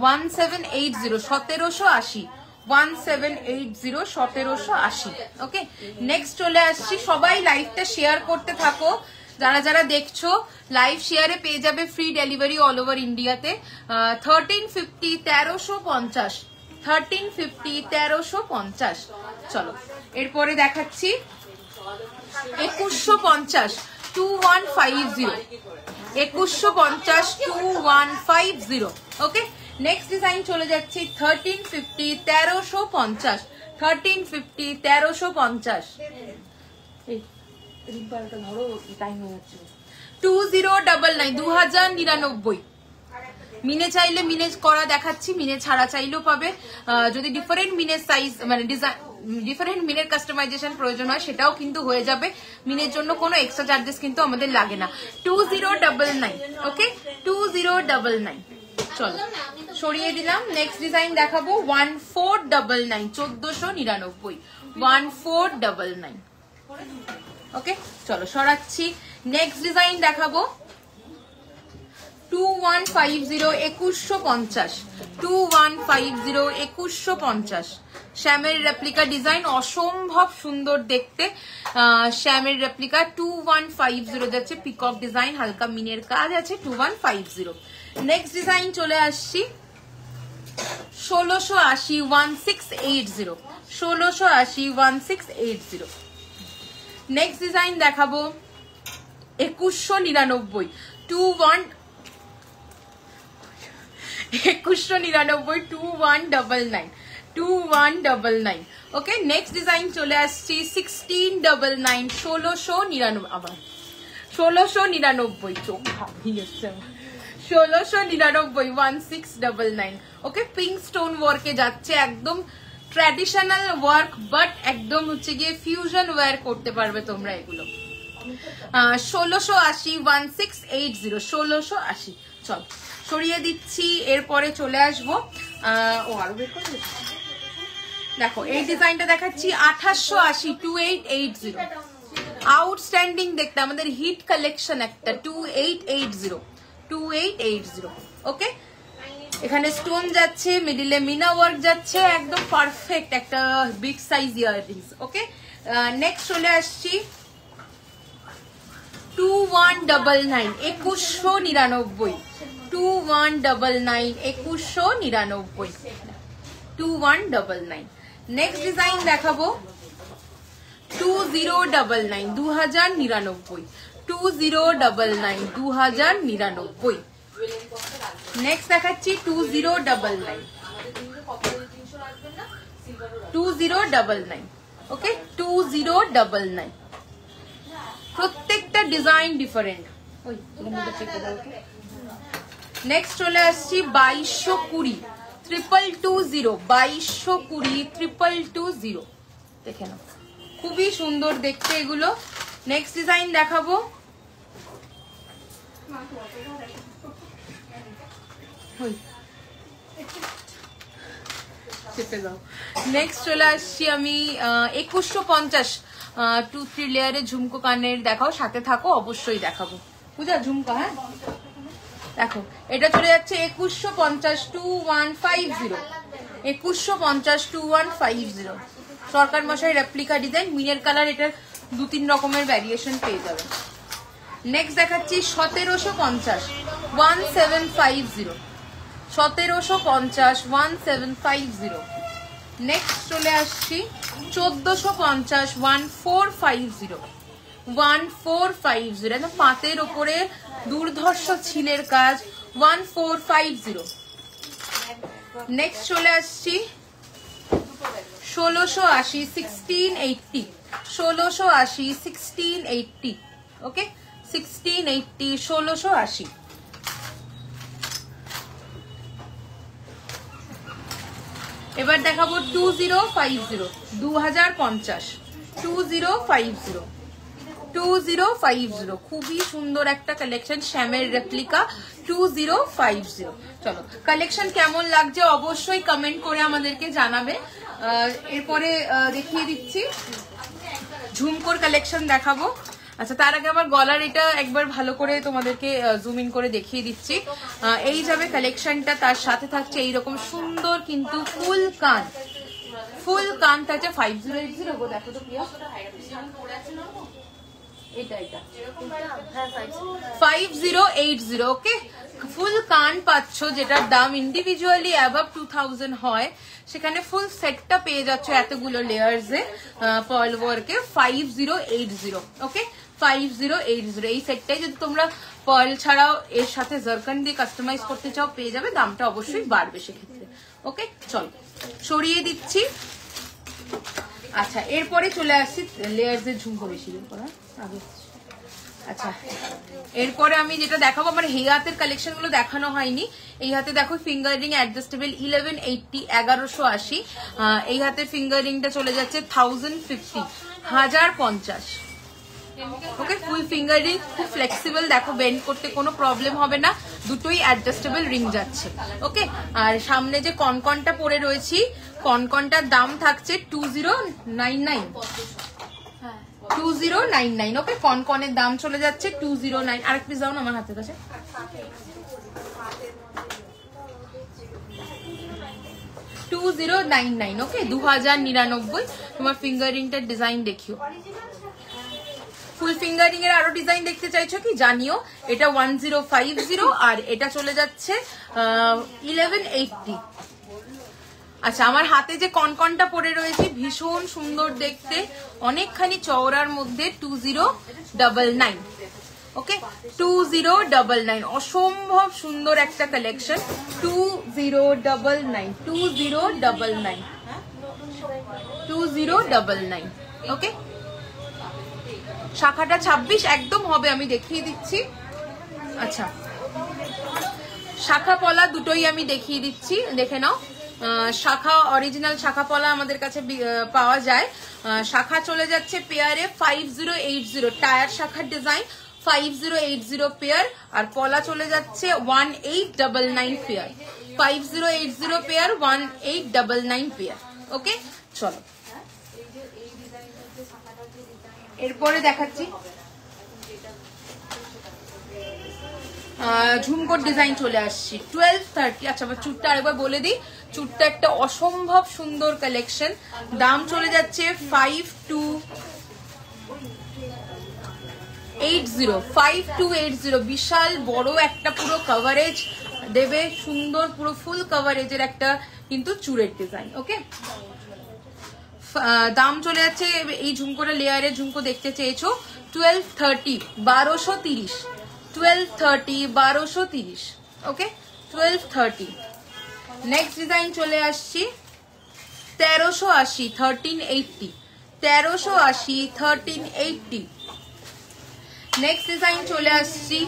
Speaker 1: 1780, 1780, 1780, 1780। ওকে, নেক্সট চলে আসছি। সবাই লাইভটা শেয়ার করতে থাকো, যারা যারা দেখছো লাইভ শেয়ারে পেয়ে যাবে ফ্রি ডেলিভারি অল ওভার ইন্ডিয়াতে। 1350, 1350, 1350, 1350। চলো এরপরে দেখাচ্ছি 2150, 2150, 2150, 2150। ওকে, নেক্সট ডিজাইন চলে যাচ্ছে 1350, 1350, 1350, 1350। 2099, 2099। মিনে চাইলে মিনে করা দেখাচ্ছি, মিনে ছাড়া চাইলেও পাবে। যদি ডিফারেন্ট মিনের সাইজ মানে ডিজাইন, ডিফারেন্ট মিনের কাস্টমাইজেশন প্রয়োজন হয় সেটাও কিন্তু হয়ে যাবে। মিনের জন্য কোনো এক্সট্রা চার্জেস কিন্তু আমাদের লাগে না। 2099। ওকে, 2099। চলো সরিয়ে দিলাম। নেক্সট ডিজাইন দেখাবো 1499, 1499, 1499। ওকে, চলো সরাচ্ছি। নেক্সট ডিজাইন দেখাবো 2150, 2150, 2150, 2150। শ্যামের রেপ্লিকা ডিজাইন, অসম্ভব সুন্দর দেখতে। শ্যামের রেপ্লিকা 2150 যাচ্ছে, পিকক ডিজাইন, হালকা মিনের কাজ আছে, 2150। নেক্সট ডিজাইন চলে আসছি 1680, 1680, 1680, 1680। নেক্সট ডিজাইন দেখাবো 2199, 2199, 2199, 2199। ওকে, নেক্সট ডিজাইন চলে আসছি 1699, 1699। আবার 1699, চোখ ভাবিয়ে যাচ্ছে, 1699, 1699। ওকে, পিঙ্ক স্টোন ওয়ার্কে যাচ্ছে, একদম ট্র্যাডিশনাল ওয়ার্ক, বাট একদম হচ্ছে গিয়ে ফিউশন ওয়্যার করতে পারবে তোমরা এগুলো। 1680, 1680, 1680। চল সরিয়ে দিচ্ছি। এরপরে চলে আসবো ও আরো বের করে দেখো, এই ডিজাইনটা দেখাচ্ছি 2880, 2880। আউটস্ট্যান্ডিং দেখতে, আমাদের হিট কালেকশন একটা, 2880, 2880। ওকে, এখানে স্টোন যাচ্ছে, মিডিলে মিনা ওয়ার্ক যাচ্ছে, একদম পারফেক্ট একটা বিগ সাইজ ইয়াররিংস। ওকে, নেক্সট চলে আসছি 2199, 2199, 2199, 2199, 2199। নেক্সট ডিজাইন দেখাবো 2099, 2099, 2099, 2099। নেক্সট দেখাচ্ছি 2099, 2099। ওকে, 2099। প্রত্যেকটা ডিজাইন ডিফারেন্ট। নেক্সট চলে আসছি 2220, 2220, 2220, 2220। দেখে নাও, খুবই সুন্দর দেখতে এগুলো। নেক্সট ডিজাইন দেখাবো চেপে দাও। নেক্সট চলে আসছি আমি 2150 2-3 লেয়ারের ঝুমকো কানের দেখাও, সাথে থাকো, অবশ্যই দেখাবো। পূজা ঝুমকা, হ্যাঁ দেখো এটা চলে যাচ্ছে 2150 2150, 2150 2150 সরকার মশাই রেপ্লিকা ডিজাইন, মিনের কালার, এটার 2-3 রকমের ভ্যারিয়েশন পেয়ে যাবে। নেক্সট দেখাচ্ছি 1750 1750, 1750 1750। নেক্সট চলে আসছি 1450 1450, 1450 একদম পাতের ওপরে দুর্ধর্ষ ছিলের কাজ, 1450। নেক্সট চলে আসছি 1680 1680, 1680 1680, ওকে 1680 1680। এবার দেখাবো 2050 2050, 2050 2050, খুবই সুন্দর একটা কালেকশন, শ্যামের রেপ্লিকা 2050। চলো কালেকশন কেমন লাগছে অবশ্যই কমেন্ট করে আমাদেরকে জানাবে। এরপরে দেখিয়ে দিচ্ছি ঝুমকোর কালেকশন দেখাবো। আচ্ছা তার আগে আমার গলার এটা একবার ভালো করে তোমাদেরকে জুম ইন করে দেখিয়ে দিচ্ছি। এই যাবে কালেকশনটা, তার সাথে থাকছে এইরকম সুন্দর কিন্তু ফুল কান, ফুল কান থাকছে 5080 গো, দেখো তো প্রিয়া এটা 5080, ওকে ফুল কান পাচ্ছ, যেটার দাম ইন্ডিভিজুয়ালি অ্যাবাভ 2000 হয়, সেখানে ফুল সেটটা পেয়ে যাচ্ছ এতগুলো লেয়ার্স এ পার্ল ওয়ার্কে 5080, ওকে 5080। এই সেটটাই যদি তোমরা পার্ল ছাড়াও এর সাথে জারকান দিয়ে কাস্টমাইজ করতে চাও পেয়ে যাবে, দামটা অবশ্যই বাড়বে সেক্ষেত্রে। ওকে চলো সরিয়ে দিচ্ছি। আচ্ছা এরপরে চলে আসছি লেয়ার্স এর ঝুমকো বেশি করা আগে। আচ্ছা এরপরে আমি যেটা দেখাবো, আমার এই হাতের কালেকশন গুলো দেখানো হয়নি। এই হাতে দেখো ফিঙ্গারিং অ্যাডজাস্টেবল 1180 1180, এই হাতে ফিঙ্গারিংটা চলে যাচ্ছে 1050 1050, ওকে ফুল ফিঙ্গারিং, খুব ফ্লেক্সিবল, দেখো বেন্ড করতে কোনো প্রবলেম হবে না, দুটোই অ্যাডজাস্টেবল রিং যাচ্ছে, ওকে। আর সামনে যে কনকনটা পরে রয়েছি, কনকনটার দাম থাকছে 2099, 2099, ওকে কনকনের দাম চলে যাচ্ছে 209। আরেক পিস দাও না আমার হাতের কাছে, 2099, ওকে 2099। তোমার ফিঙ্গারিংটার ডিজাইন দেখিও, ফুল ফিঙ্গারিং এর আরো ডিজাইন দেখতে চাইছো কি জানিও। এটা 1050 আর এটা চলে যাচ্ছে 1180। আচ্ছা আমার হাতে যে কনকনটা পরে রয়েছে ভীষণ সুন্দর দেখতে, অনেকখানি চওড়ার মধ্যে 2099, ওকে 2099, অসম্ভব সুন্দর একটা কালেকশন 2099 2099 2099, ওকে। শাখাটা 26 একদম হবে, আমি দেখিয়ে দিচ্ছি। আচ্ছা শাখা পলা দুটোই আমি দেখিয়ে দিচ্ছি, দেখে নাও। শাখা অরিজিনাল শাখা পলা আমাদের কাছে পাওয়া যায়। শাখা চলে যাচ্ছে পেয়ারে 5080, টায়ার শাখার ডিজাইন 5080 পেয়ার, আর পলা চলে যাচ্ছে 1899 পেয়ার, 5080 পেয়ার 1899 পেয়ার, ওকে চলো এরপরে দেখাচ্ছি ঝুমকোর ডিজাইন চলে আসছি 1230। আচ্ছা চুটটা আরেকবার বলে দিই, চুটটা একটা অসম্ভব সুন্দর কালেকশন, দাম চলে যাচ্ছে 5280, বিশাল বড় একটা পুরো কভারেজ দেবে, সুন্দর পুরো ফুল কভারেজের একটা কিন্তু চুড়ের ডিজাইন, ওকে। দাম চলে যাচ্ছে, এই ঝুমকোটা লেয়ারের ঝুমকো দেখতে চেয়েছো 1230 1230, 1230 1230, ওকে 1230। নেক্সট ডিজাইন চলে আসছি 1380 1380, 1380 1380। নেক্সট ডিজাইন চলে আসছি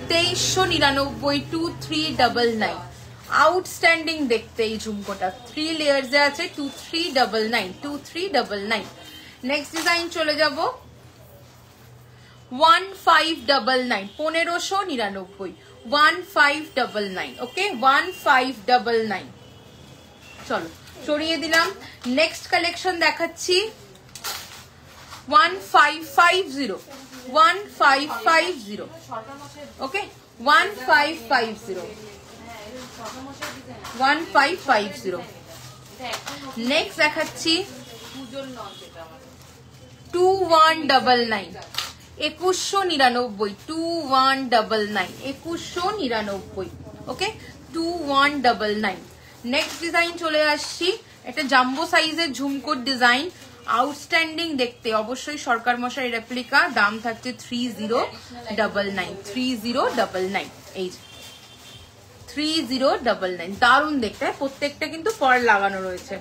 Speaker 1: 2399 2399, আউটস্ট্যান্ডিং দেখতে এই ঝুমকোটা, 3 লেয়ার্স এ আছে 2399 2399। নেক্সট ডিজাইন চলে যাব 1599, 1599, 1599, ওকে 1599। চলো সরিয়ে দিলাম। নেক্সট কালেকশন দেখাচ্ছি 1550, 1550, ওকে 1550, 1550। নেক্সট দেখাচ্ছি 2199, 2199, 2199, 2199, ওকে 2199। নেক্সট ডিজাইন চলে আসছি, একটা জাম্বো সাইজের ঝুমকোর ডিজাইন, আউটস্ট্যান্ডিং দেখতে, অবশ্যই সরকার মশাই রেপ্লিকা, দাম থাকছে 3099, 3099, এই 3099, দারুণ দেখতে, প্রত্যেকটা কিন্তু পার্ল লাগানো রয়েছে,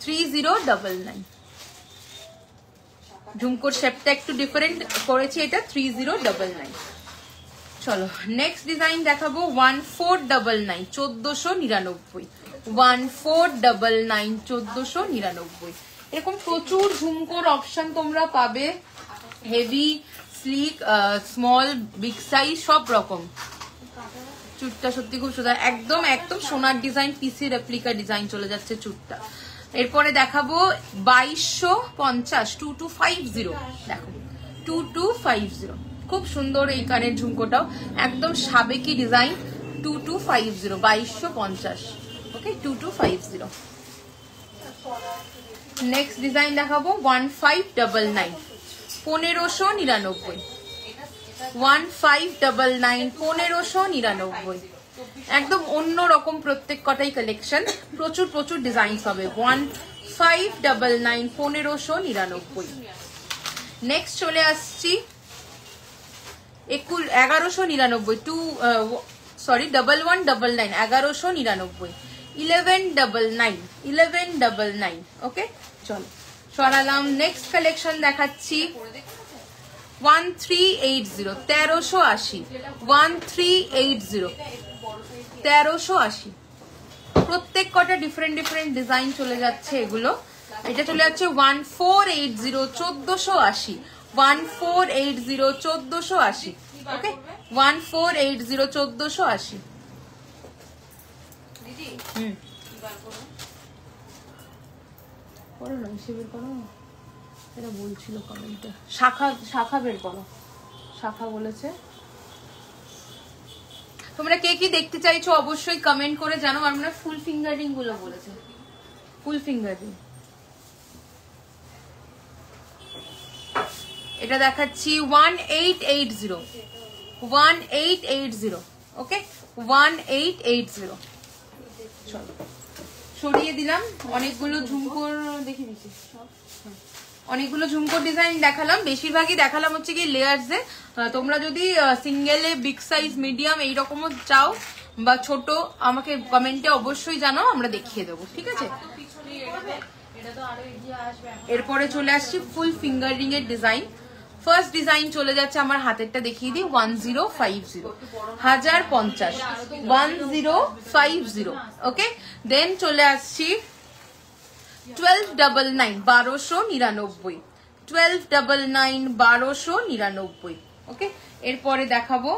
Speaker 1: 3099। ঝুমকোর শেপটা একটু ডিফারেন্ট করেছি, এটা 3099। চলো নেক্সট ডিজাইন দেখাবো 1499, 1499, 1499, 1499। এরকম প্রচুর ঝুমকোর অপশন তোমরা পাবে, heavy, slick, small, big size, সব রকম। চুটটা সত্যি খুব সুন্দর, একদম একদম সোনার ডিজাইন, পিসি রেপ্লিকা ডিজাইন চলে যাচ্ছে চুটটা। এরপরে দেখাবো 2250, 2250, দেখো 2250, খুব সুন্দর এই কানের ঝুমকোটাও, একদম সাবেকি ডিজাইন, 2250, 2250, ওকে 2250। নেক্সট ডিজাইন দেখাবো 1599, 1599, 1599, 1599, একদম অন্য রকম প্রত্যেক কটাই কালেকশন, প্রচুর প্রচুর ডিজাইন হবে। 1599, 1599। নেক্সট চলে আসছি 1199, 1199, 1199, 1199, 1199, ওকে চলো সরালাম। নেক্সট কালেকশন দেখাচ্ছি 1380, 1380, 1380, 1380। প্রত্যেক কটা ডিফারেন্ট ডিফারেন্ট ডিজাইন চলে যাচ্ছে এগুলো। এটা চলে যাচ্ছে 1480, 1480, 1480, 1480, ওকে 1480, 1480। করো না, হিসেবে করো, এটা বলছিল কমেন্টে, শাখা বের করো, শাখা বলেছে। তোমরা কে কি দেখতে চাইছো অবশ্যই কমেন্ট করে জানো। আমরা ফুল ফিঙ্গারিং গুলো বলেছে, ফুল ফিঙ্গারিং। এটা দেখাচ্ছি 1880, 1880, ওকে 1880। চলো সরিয়ে দিলাম, অনেকগুলো ঝুমকোর দেখিয়ে দিচ্ছি, অনেকগুলো ঝুমকোর ডিজাইন দেখালাম, বেশিরভাগই দেখালাম হচ্ছে কি লেয়ার্সে। তোমরা যদি সিঙ্গেলে, বিগ সাইজ, মিডিয়াম এইরকমও চাও বা ছোট, আমাকে কমেন্টে অবশ্যই জানাও, আমরা দেখিয়ে দেবো, ঠিক আছে। এরপরে চলে আসছি ফুল ফিঙ্গারিং এর ডিজাইন। ফার্স্ট ডিজাইন চলে যাচ্ছে, আমার হাতেরটা দেখিয়ে দিই, 1050, 1050, 1050, ওকে। দেন চলে আসছি 1299, 1299, 1299, 1299, ওকে। এরপরে দেখাবো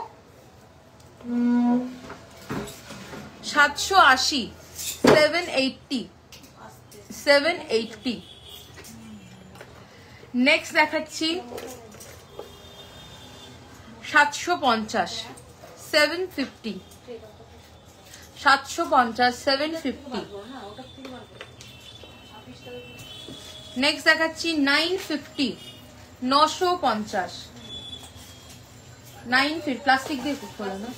Speaker 1: 780, 780, 780। নেক্সট দেখাচ্ছি 750, 750, 750, 750। নেক্সট দেখাচ্ছি 950, 950, 950, প্লাস্টিক দিয়ে খোলা না,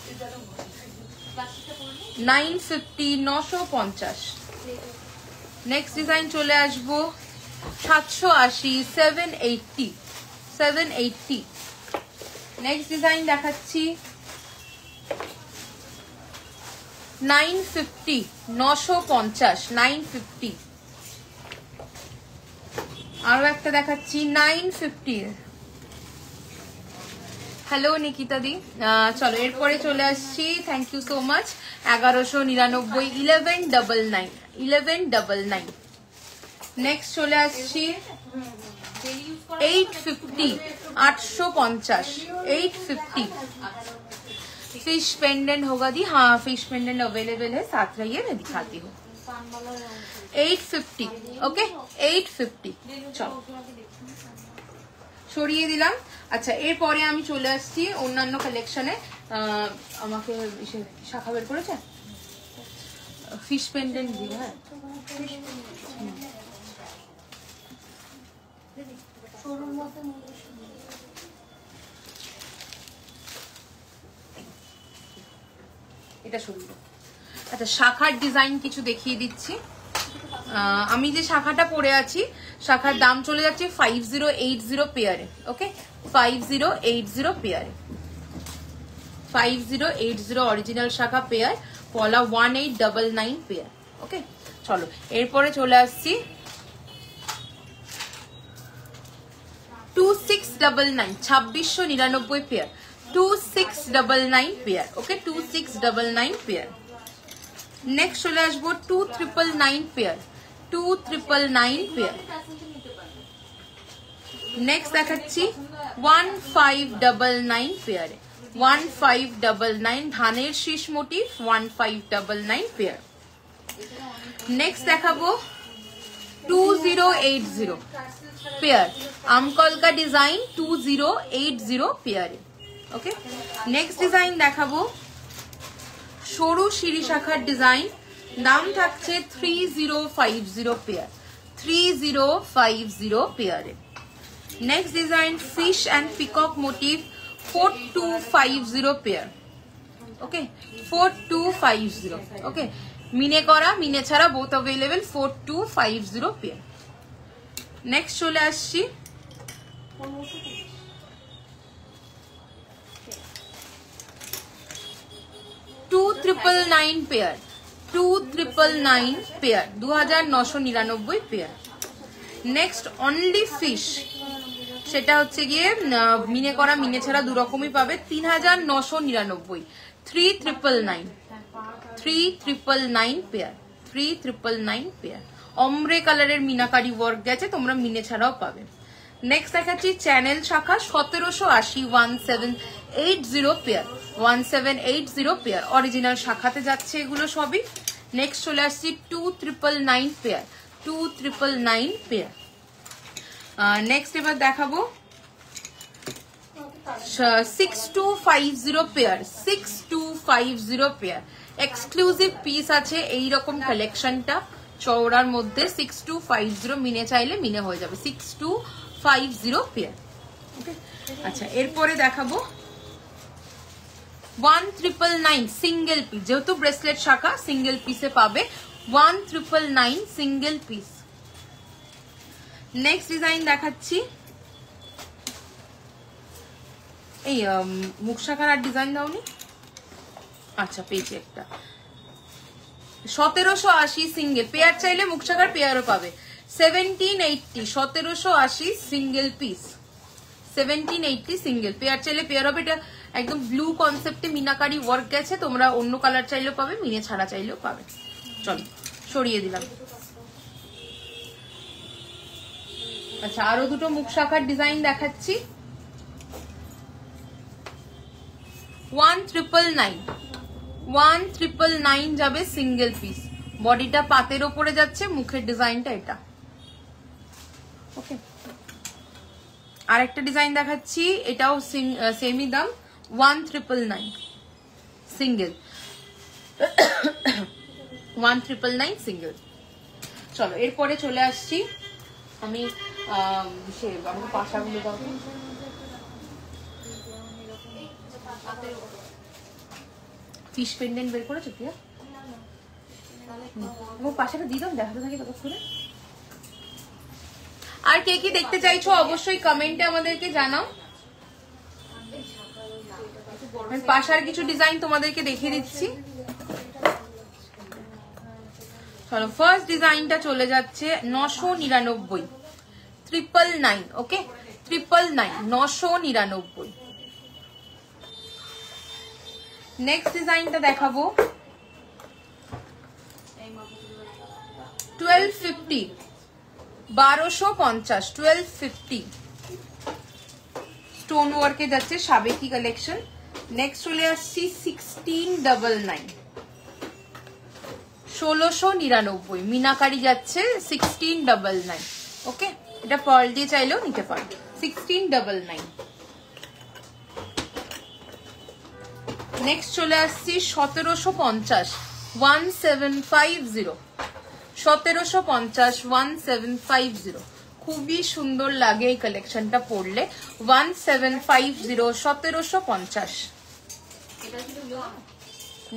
Speaker 1: 950, 950। নেক্সট ডিজাইন চলে আসবো 780, 780, 780। নেক্সট ডিজাইন দেখাচ্ছি 950, 950, 950। আরো একটা দেখাচ্ছি 950। হ্যালো নিকিতা দি, চলো এরপরে চলে আসছি, thank you so much, 1199, 1199, 1199। Next চলে আসছি 850, 850, 850। फिश पेंडेंट होगा दी, हाँ फिश पेंडेंट अवेलेबल है, साथ रहिए मैं दिखाती हूँ। 850, ওকে 850। চলো সরিয়ে দিলাম। আচ্ছা এরপরে আমি চলে আসছি অন্যান্য কালেকশনে। আমাকে শাখা বের করেছে, ফিশ পেন্ডেন্ট দিয়ে। হ্যাঁ এটা সরিয়ে। আচ্ছা শাখার ডিজাইন কিছু দেখিয়ে দিচ্ছি। আমি যে শাখাটা পরে আছি শাখার দাম চলে যাচ্ছে 5080 পেয়ারে। ওকে 5080 পেয়ারে, 5080 অরিজিনাল শাখা পেয়ার, পলা 1899 পেয়ার। ওকে চলো এরপরে চলে আসছি 2699, 2699 পেয়ার, 2699 পেয়ার। ওকে 2699 পেয়ার। নেক্সট চলে আসবো 2999 পেয়ার, 2999 পেয়ার। নেক্সট দেখাচ্ছি 1599 পেয়ারে, 1599 ধানের শীষ মোটিভ, 1599 পেয়ার। নেক্সট দেখাবো 2080 পেয়ার, আমকলকা ডিজাইন 2080 পেয়ারে। ওকে নেক্সট ডিজাইন দেখাবো সরু সিঁড়ি শাখার ডিজাইন, দাম থাকছে 3050 পেয়ার, 3050 পেয়ারে। Next design fish and peacock motif 4250 pair. Okay 4250। Okay মিনে করা মিনে ছাড়া বোথ অ্যাভেলেবেল, 4250 পেয়ার। নেক্সট চলে আসছি 2999 pair, 2999 pair, 2999 pair. Next only fish, সেটা হচ্ছে গিয়ে মিনে করা মিনে ছাড়া দু রকমই পাবে, 3999, 3999, 3999 পেয়ার, 3999 পেয়ার। অমরে কালারের মিনাকারি ওয়ার্ক গেছে, তোমরা মিনে ছাড়াও পাবে। নেক্সট দেখাচ্ছি চ্যানেল শাখা 1780, 1780 পেয়ার, 1780 পেয়ার। অরিজিনাল শাখাতে যাচ্ছে এগুলো সবই। নেক্সট চলে আসছি 2999 পেয়ার, 2999 পেয়ার। নেক্সট এবার দেখাবো 6250 পেয়ার, 6250 পেয়ার। এক্সক্লুসিভ পিস আছে এইরকম কালেকশনটা চওড়ার মধ্যে, 6250 মিনে চাইলে মিনে হয়ে যাবে, 6250 পেয়ার। আচ্ছা এরপরে দেখাবো 1999 সিঙ্গেল পিস, যেহেতু ব্রেসলেট শাখা সিঙ্গেল পিসে পাবে, 1999 সিঙ্গেল পিস। নেক্সট ডিজাইন দেখাচ্ছি, এই মুখ শাখার আর ডিজাইন দাওনি? আচ্ছা পেয়েছি একটা, 1780 সিঙ্গেল পেয়ার, চাইলে মুখ শাখার পেয়ারও পাবে, 1780, 1780 সিঙ্গেল পিস, 1780 সিঙ্গেল পেয়ার, চাইলে পেয়ার হবে। এটা একদম ব্লু কনসেপ্টে মিনাকারি ওয়ার্ক গেছে, তোমরা অন্য কালার চাইলেও পাবে, মিনে ছাড়া চাইলেও পাবে। চলো সরিয়ে দিলাম। আচ্ছা আরো দুটো মুখ শাখার ডিজাইন দেখাচ্ছি, 1999, 1999 যাবে সিঙ্গেল পিস, বডিটা পাতের ওপরে যাচ্ছে, মুখের ডিজাইনটা এটা। ওকে আরেকটা ডিজাইন দেখাচ্ছি, এটাও সেমই দাম, 1999 সিঙ্গেল, 1999 সিঙ্গেল। চলো এরপরে চলে আসছি আমি আমাকে পাশাগুলো দাও, ফিশ পেন্ডেন্ট বের করেছো প্রিয়া? পাশাটা দিয়ে দাও, দেখাতে থাকি ততক্ষণে। আর কে কি দেখতে চাইছো অবশ্যই কমেন্টে আমাদেরকে জানাও। পাশার কিছু ডিজাইন তোমাদেরকে দেখিয়ে দিচ্ছি। চলো ফার্স্ট ডিজাইনটা চলে যাচ্ছে 999, 999। ওকে 999, 999। নেক্সট ডিজাইনটা দেখাবো 1250, 1250, 1250। স্টোন ওয়ার্কে যাচ্ছে, সাবেকি কালেকশন। নেক্সট চলে আসছি 1699, 1699 মিনাকারি যাচ্ছে 1699। ওকে, এটা পার্ল দিয়ে চাইলেও নিতে পারো। 1699। নেক্সট চলে আসছি 1750, 1750, 1750, 1750। খুবই সুন্দর লাগে এই কালেকশনটা পরলে। 1750, 1750।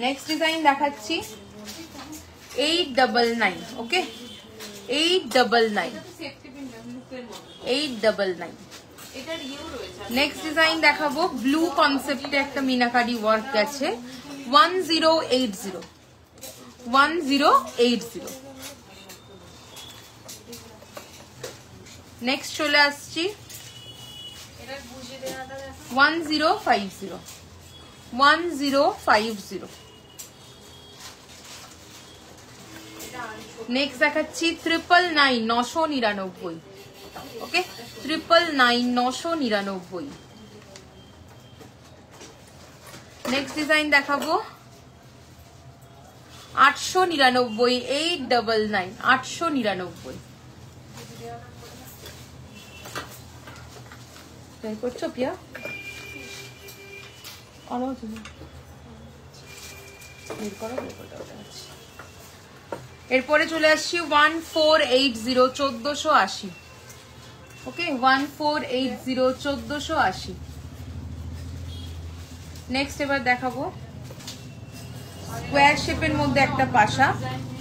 Speaker 1: নেক্সট ডিজাইন দেখাচ্ছি 899। ওকে, 899, 899। নেক্সট ডিজাইন দেখাবো ব্লু কনসেপ্টে একটা মিনাকারি ওয়ার্ক গেছে, 1080, 1080। নেক্সট চলে আসছি 1050, 1050। নেক্সট দেখাচ্ছি 999, 999। ওকে, 999, 999। নেক্সট ডিজাইন দেখাবো 899, 899, 899। করছো পিয়া? এরপরে চলে আসছি 1480, 1480। ওকে, 1480, 1480। নেক্সট এবার দেখাবো স্কোয়ার শেপের মধ্যে একটা পাশা,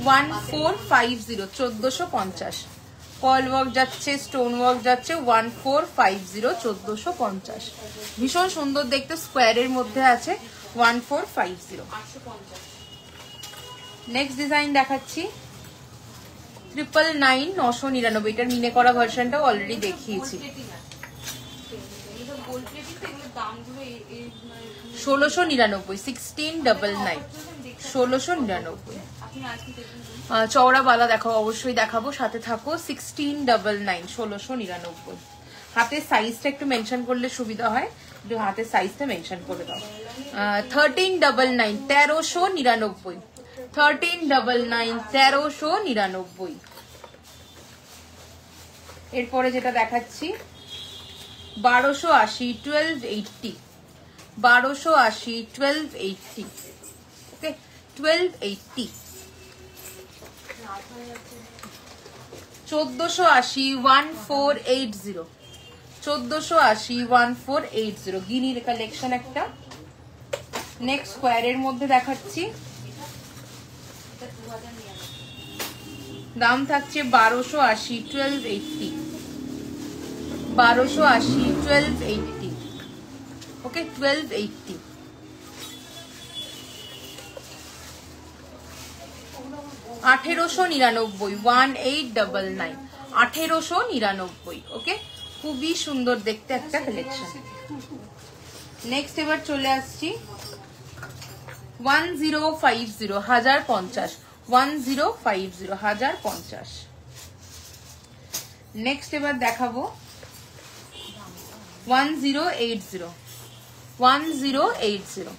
Speaker 1: 1450, 1450। পার্ল ওয়ার্ক যাচ্ছে, স্টোন ওয়ার্ক যাচ্ছে, 1450, 1450। ভীষণ সুন্দর দেখতে, স্কোয়ারের মধ্যে আছে, 1450। নেক্সট ডিজাইন দেখাচ্ছি 999, 999। এটার মিনে করা ভার্সনটাও অলরেডি দেখিয়েছি। 1699, 1699, 1699। চওড়া বালা দেখাবো, অবশ্যই দেখাবো, সাথে থাকো। 1699, 1699। হাতের সাইজটা একটু মেনশন করলে সুবিধা হয়, একটু হাতের সাইজটা মেনশন করে দাও। 1399, 1399, 1399, 1399। এরপরে যেটা দেখাচ্ছি 1280, 1280, 1280, 1280। ওকে, 1280। 1480, 1480, 1480, 1480। গিনির কালেকশন একটা। নেক্সট স্কোয়ারের মধ্যে দেখাচ্ছি, দাম থাকছে 1280, 1280, 1280, 1280। ওকে, 1280। আঠেরোশো নিরানব্বই, 1899, 1899। ওকে, খুবই সুন্দর দেখতে একটা কালেকশন। নেক্সট এবার চলে আসছি 1050, 1050, 1050, 1050। নেক্সট এবার দেখাবো 1080, 1080।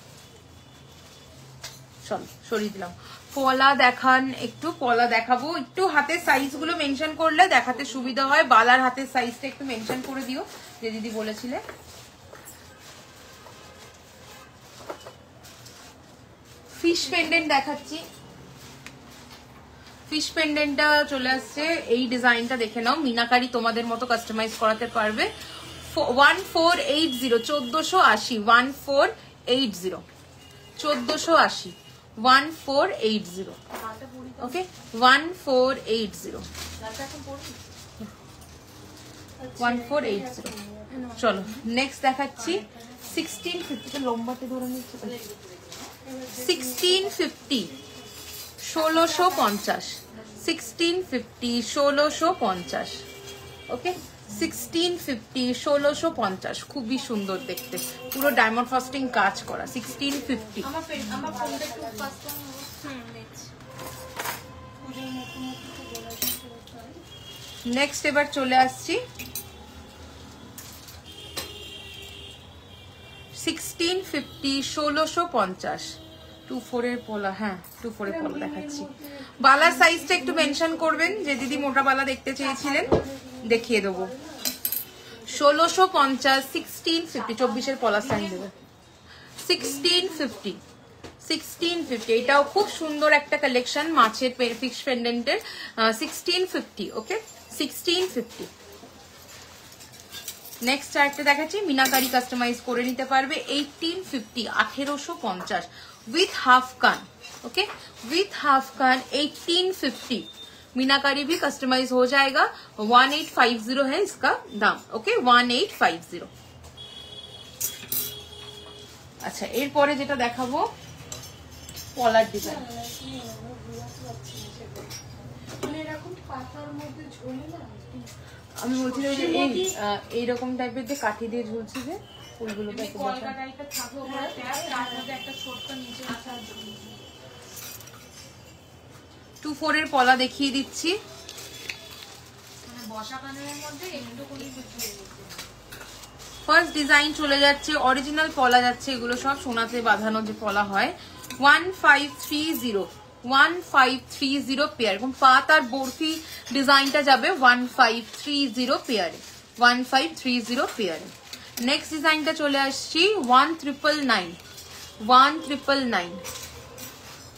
Speaker 1: চলো সরিয়ে দিলাম। পলা দেখান, একটু পলা দেখাবো। একটু হাতের সাইজ গুলো মেনশন করলে দেখাতে সুবিধা হয়। বালার হাতের সাইজটা একটু মেনশন করে দিও, যে দিদি বলেছিলে। ফিশ পেন্ডেন্ট দেখাচ্ছি। ফিশ পেন্ডেন্টটা চলে আসছে, এই ডিজাইনটা দেখে নাও। মিনাকারি তোমাদের মতো কাস্টমাইজ করাতে পারবে। 1480, 1480, 1480, 1480, 1480। ওকে, 1480, 1480। চলো নেক্সট দেখাচ্ছি 1650। লম্বাতে ধরে নিচ্ছি, 1650, 1650, 1650, 1650। ওকে, 1650, 1650। খুবই সুন্দর দেখতে, পুরো ডায়মন্ড ফাস্টিং কাজ করা। 1650। নেক্সট এবার চলে আসছি
Speaker 2: 1650 1650 24 এর পলা। হ্যাঁ 24 এর পলা দেখাচ্ছি। বালার সাইজটা একটু মেনশন করবেন, যে দিদি মোটা বালা দেখতে চেয়েছিলেন দেখিয়ে দেবো। 1650 1650 24 এর পলা সাইজ দেবে। 1650 1650 এটাও খুব সুন্দর একটা কালেকশন মাছের ফিক্স পেন্ডেন্টের। 1650 ওকে 1650। নেক্সট আরেকটা দেখাচ্ছি, মিনাকারি কাস্টমাইজ করে নিতে পারবে 1850 1850 উইথ হাফ কান। ओके विथ हाफ कान 1850 मीनाकारी भी कस्टमाइज हो जाएगा। 1850 है इसका दाम। ओके 1850। अच्छा এরপরে যেটা দেখাবো পলার ডিজাইন। আমি বলছিলাম যে এই রকম টাইপের যে কাঠি দিয়ে ঝুলছে যে ফুলগুলো দেখো, কলকা টাইপের থাকো তার মধ্যে একটা ছোট্ট নিচে 24 এর পলা দেখিয়ে দিচ্ছি। মানে বসা কানের মধ্যে একটু করে ফার্স্ট ডিজাইন চলে যাচ্ছে, অরিজিনাল পলা যাচ্ছে, এগুলো সব সোনাতে বাঁধানো যে পলা হয়। 1530 1530 পেয়ার, এবং পাত আর বরফি ডিজাইনটা যাবে 1530 পেয়ারে 1530 পেয়ারে। নেক্সট ডিজাইনটা চলে আসছি 1999 1999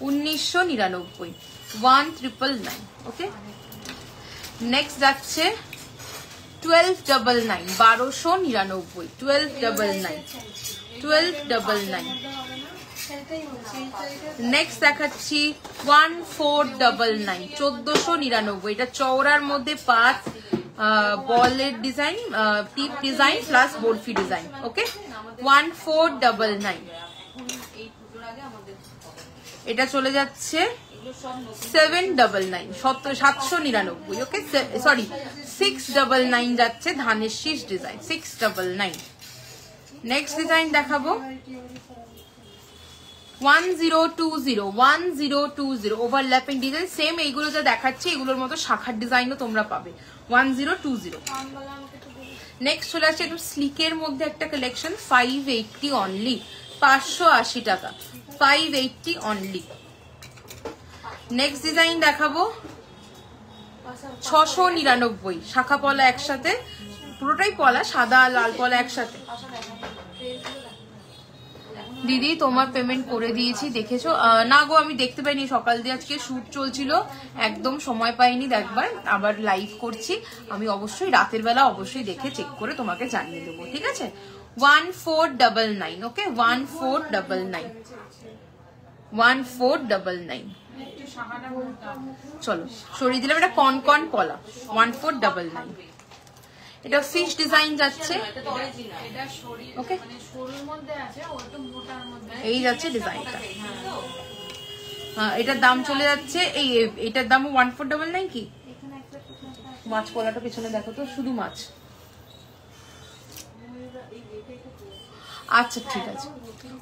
Speaker 2: 1999 ওকে। নেক্সট যাচ্ছে 1299 1299 1299 1299। নেক্সট দেখাচ্ছি 1499 1499। এটা চওড়ার মধ্যে পাঁচ বলের ডিজাইন, টিপ ডিজাইন প্লাস বরফি ডিজাইন। ওকে 1499। এটা চলে যাচ্ছে 799 799। ওকে সরি 699 যাচ্ছে ধানের শীষ ডিজাইন 699। নেক্সট ডিজাইন দেখাবো 1020 ওভারল্যাপিং ডিজাইন। সেম এইগুলো যা দেখাচ্ছি এগুলোর মতো শাখার ডিজাইনও তোমরা পাবে 1020। নেক্সট চলে আসছে একদম স্লিকের মধ্যে একটা কালেকশন 580 অনলি 580 টাকা 580 অনলি। নেক্সট ডিজাইন দেখাবো 699 শাখা পলা একসাথে, পুরোটাই পলা সাদা লাল পলা একসাথে। দিদি তোমার পেমেন্ট করে দিয়েছি দেখেছো? না গো আমি দেখতে পাইনি, সকাল দিয়ে আজকে শুট চলছিল, একদম সময় পাইনি দেখবার, আবার লাইভ করছি আমি, অবশ্যই রাতের বেলা অবশ্যই দেখে চেক করে তোমাকে জানিয়ে দেবো, ঠিক আছে? 1499 ওকে 1499 1499। চলো সরিয়ে দিলাম, এটা কনকন পলা 1499। এটা ফিশ ডিজাইন যাচ্ছে ওকে, এই যাচ্ছে ডিজাইনটা। এটার দাম চলে যাচ্ছে এটার দাম 1499। কি মাছ পলাটা পিছনে দেখো তো, শুধু মাছ। আচ্ছা ঠিক আছে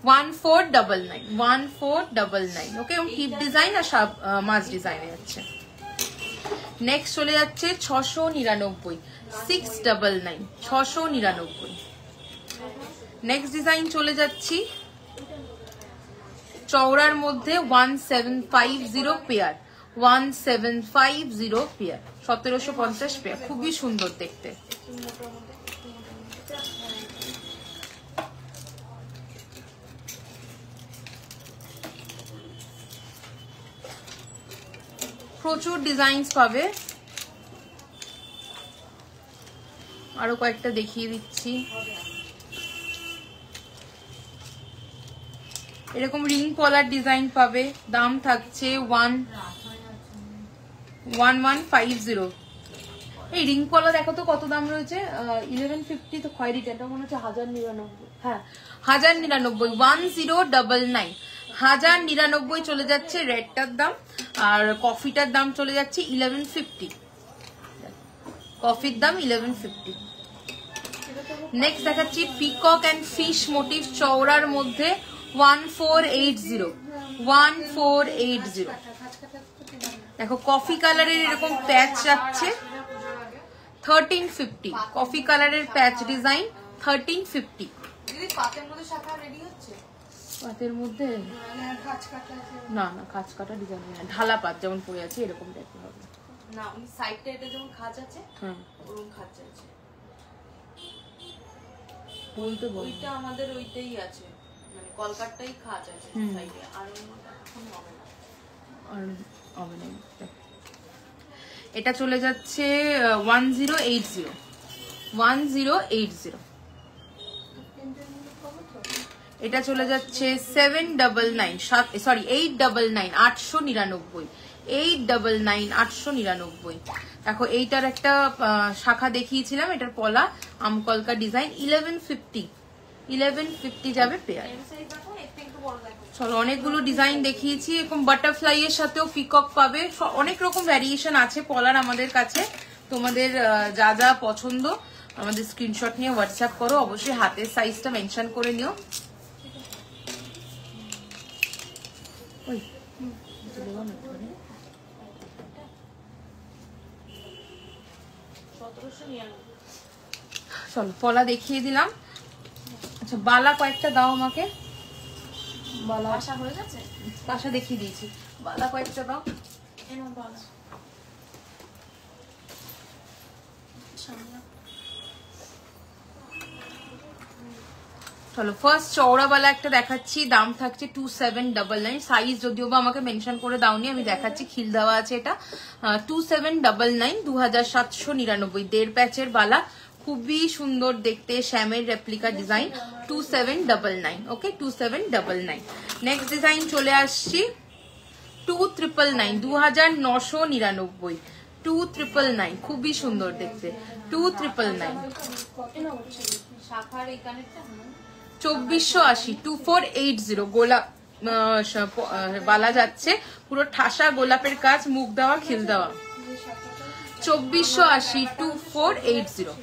Speaker 2: 1499 1499 ওকে, এবং টিপ ডিজাইন আর সব মাছ ডিজাইনে যাচ্ছে। নেক্সট চলে যাচ্ছে 699 699 699। নেক্সট ডিজাইন চলে যাচ্ছি চওড়ার মধ্যে 1750 পেয়ার 1750 পেয়ার 1750 পেয়ার, খুবই সুন্দর দেখতে। প্রচুর ডিজাইনস পাবে, আরো কয়েকটা দেখিয়ে দিচ্ছি। এরকম রিং পলার ডিজাইন পাবে, দাম থাকছে 1150। এই রিং পলা দেখো তো কত দাম রয়েছে, 1150 তো খয়েরিটা, এটা মনে হচ্ছে 1099। হ্যাঁ 1099 1099 1099 চলে যাচ্ছে রেডটার দাম, আর কফিটার দাম চলে যাচ্ছে 1150, কফির দাম 1150। নেক্সট দেখাচ্ছি পিকক এন্ড ফিশ মোটিভ চওড়ার মধ্যে 1480 1480। দেখো কফি কালারের এরকম প্যাচ যাচ্ছে 1350, কফি কালারের প্যাচ ডিজাইন 1350 দিদি পাতের মধ্যে শাখা রেডি হচ্ছে?
Speaker 1: পাতের মধ্যে না না খাঁজ কাটা ডিজাইন না, ঢালা পাত যেমন পড়ে আছে এরকম টাইপের হবে
Speaker 2: না, ওই সাইডটা এটা যেমন খাঁজ আছে,
Speaker 1: হ্যাঁ
Speaker 2: ওরকম খাঁজ আছে।
Speaker 1: বলতে বল,
Speaker 2: ওইটা আমাদের ওইটাই আছে, মানে কলকাতাটাই খাঁজ আছে সাইডে, আর এখন হবে না।
Speaker 1: আর হবে না। এটা চলে যাচ্ছে 1080 1080। এটা চলে যাচ্ছে 799 সরি 899 899 899 899। দেখো এইটার একটা শাখা দেখিয়েছিলাম, এটার পলা আমকলকা ডিজাইন 1150 যাবে পেয়ার। চলো অনেকগুলো ডিজাইন দেখিয়েছি, এরকম বাটারফ্লাই এর সাথেও পিকক পাবে, অনেক রকম ভ্যারিয়েশন আছে পলার আমাদের কাছে। তোমাদের যা যা পছন্দ আমাদের স্ক্রিনশট নিয়ে হোয়াটসঅ্যাপ করো, অবশ্যই হাতের সাইজটা মেনশন করে নিও। চলো পলা দেখিয়ে দিলাম। আচ্ছা বালা কয়েকটা দাও আমাকে, বালা
Speaker 2: আশা হয়ে গেছে,
Speaker 1: পাশা দেখিয়ে দিয়েছি, বালা কয়েকটা দাও। চলো ফার্স্ট চওড়াওয়ালা একটা দেখাচ্ছি, দাম থাকছে 2799। সাইজ যদিও বা আমাকে মেনশন করে দাওনি, আমি দেখাচ্ছি, খিল দেওয়া আছে। এটা 2799 2799, 1.5 প্যাচের বালা, খুবই সুন্দর দেখতে, শ্যামের রেপ্লিকা ডিজাইন, 2799। ওকে 2799। নেক্সট ডিজাইন চলে আসছি 2999 2999 2999, খুবই সুন্দর দেখতে, 2999।
Speaker 2: শাখার এই কানেরটা
Speaker 1: 2480 2480 গোলাপ বালা যাচ্ছে, পুরো ঠাসা গোলাপের কাজ, মুখ দেওয়া খিল দেওয়া, 2480 2480।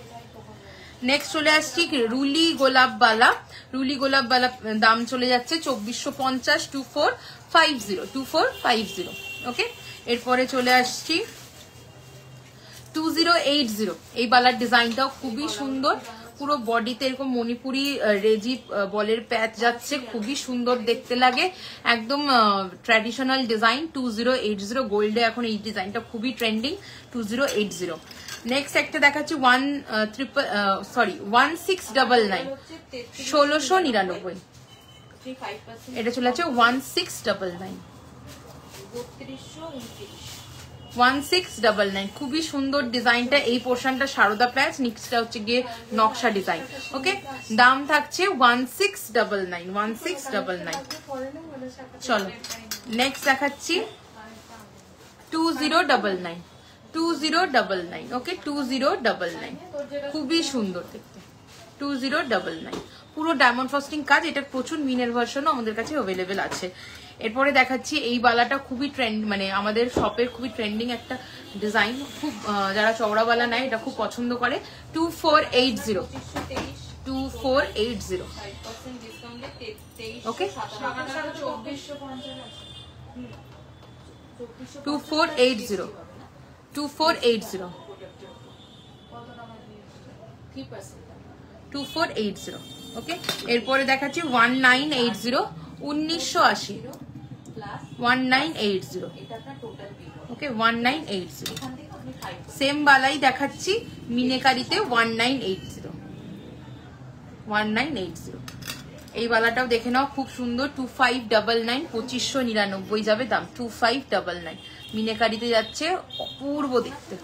Speaker 1: নেক্সট চলে আসছি রুলি গোলাপ বালা, রুলি গোলাপ বালা দাম চলে যাচ্ছে 2450 2450। ওকে এরপরে চলে আসছি 2080। এই বালার ডিজাইনটাও খুবই সুন্দর, পুরো বডিতে এরকম মণিপুরি রেজি বলের প্যাচ যাচ্ছে, খুবই সুন্দর দেখতে লাগে, একদম ট্র্যাডিশনাল ডিজাইন। 2080 গোল্ডে এখন এই ডিজাইনটা খুবই ট্রেন্ডিং, 2080। নেক্সট একটা দেখাচ্ছি 1699 1699। এটা চলে আছে 1699 1699, খুবই সুন্দর ডিজাইনটা। এই পোর্শনটা সারদা প্যাচ, নিচটা হচ্ছে গিয়ে নকশা ডিজাইন। ওকে দাম থাকছে 1699 1699। চলো নেক্সট দেখাচ্ছি 2099 2099। ওকে 2099, খুবই সুন্দর দেখতে, 2099, পুরো ডায়মন্ড ফ্রস্টিং কাজ। এটা প্রচুর মিনের ভার্সনও আমাদের কাছে অ্যাভেলেবেল আছে। এরপরে দেখাচ্ছি এই বালাটা, খুবই ট্রেন্ড, মানে আমাদের শপের খুবই ট্রেন্ডিং একটা ডিজাইন, খুব যারা চওড়া বালা নেয় এটা খুব পছন্দ করে, 2480 2480। ওকে 2480 2480 2480। ওকে এরপরে দেখাচ্ছি 1980 1980 1980। ওকে 1980 সেম বালাই দেখাচ্ছি মিনেকারিতে 1980 1980। এই বালাটাও দেখে নাও, খুব সুন্দর, 2599 2599 যাবে দাম, 2599 মিনেকারিতে যাচ্ছে, অপূর্ব দেখতে,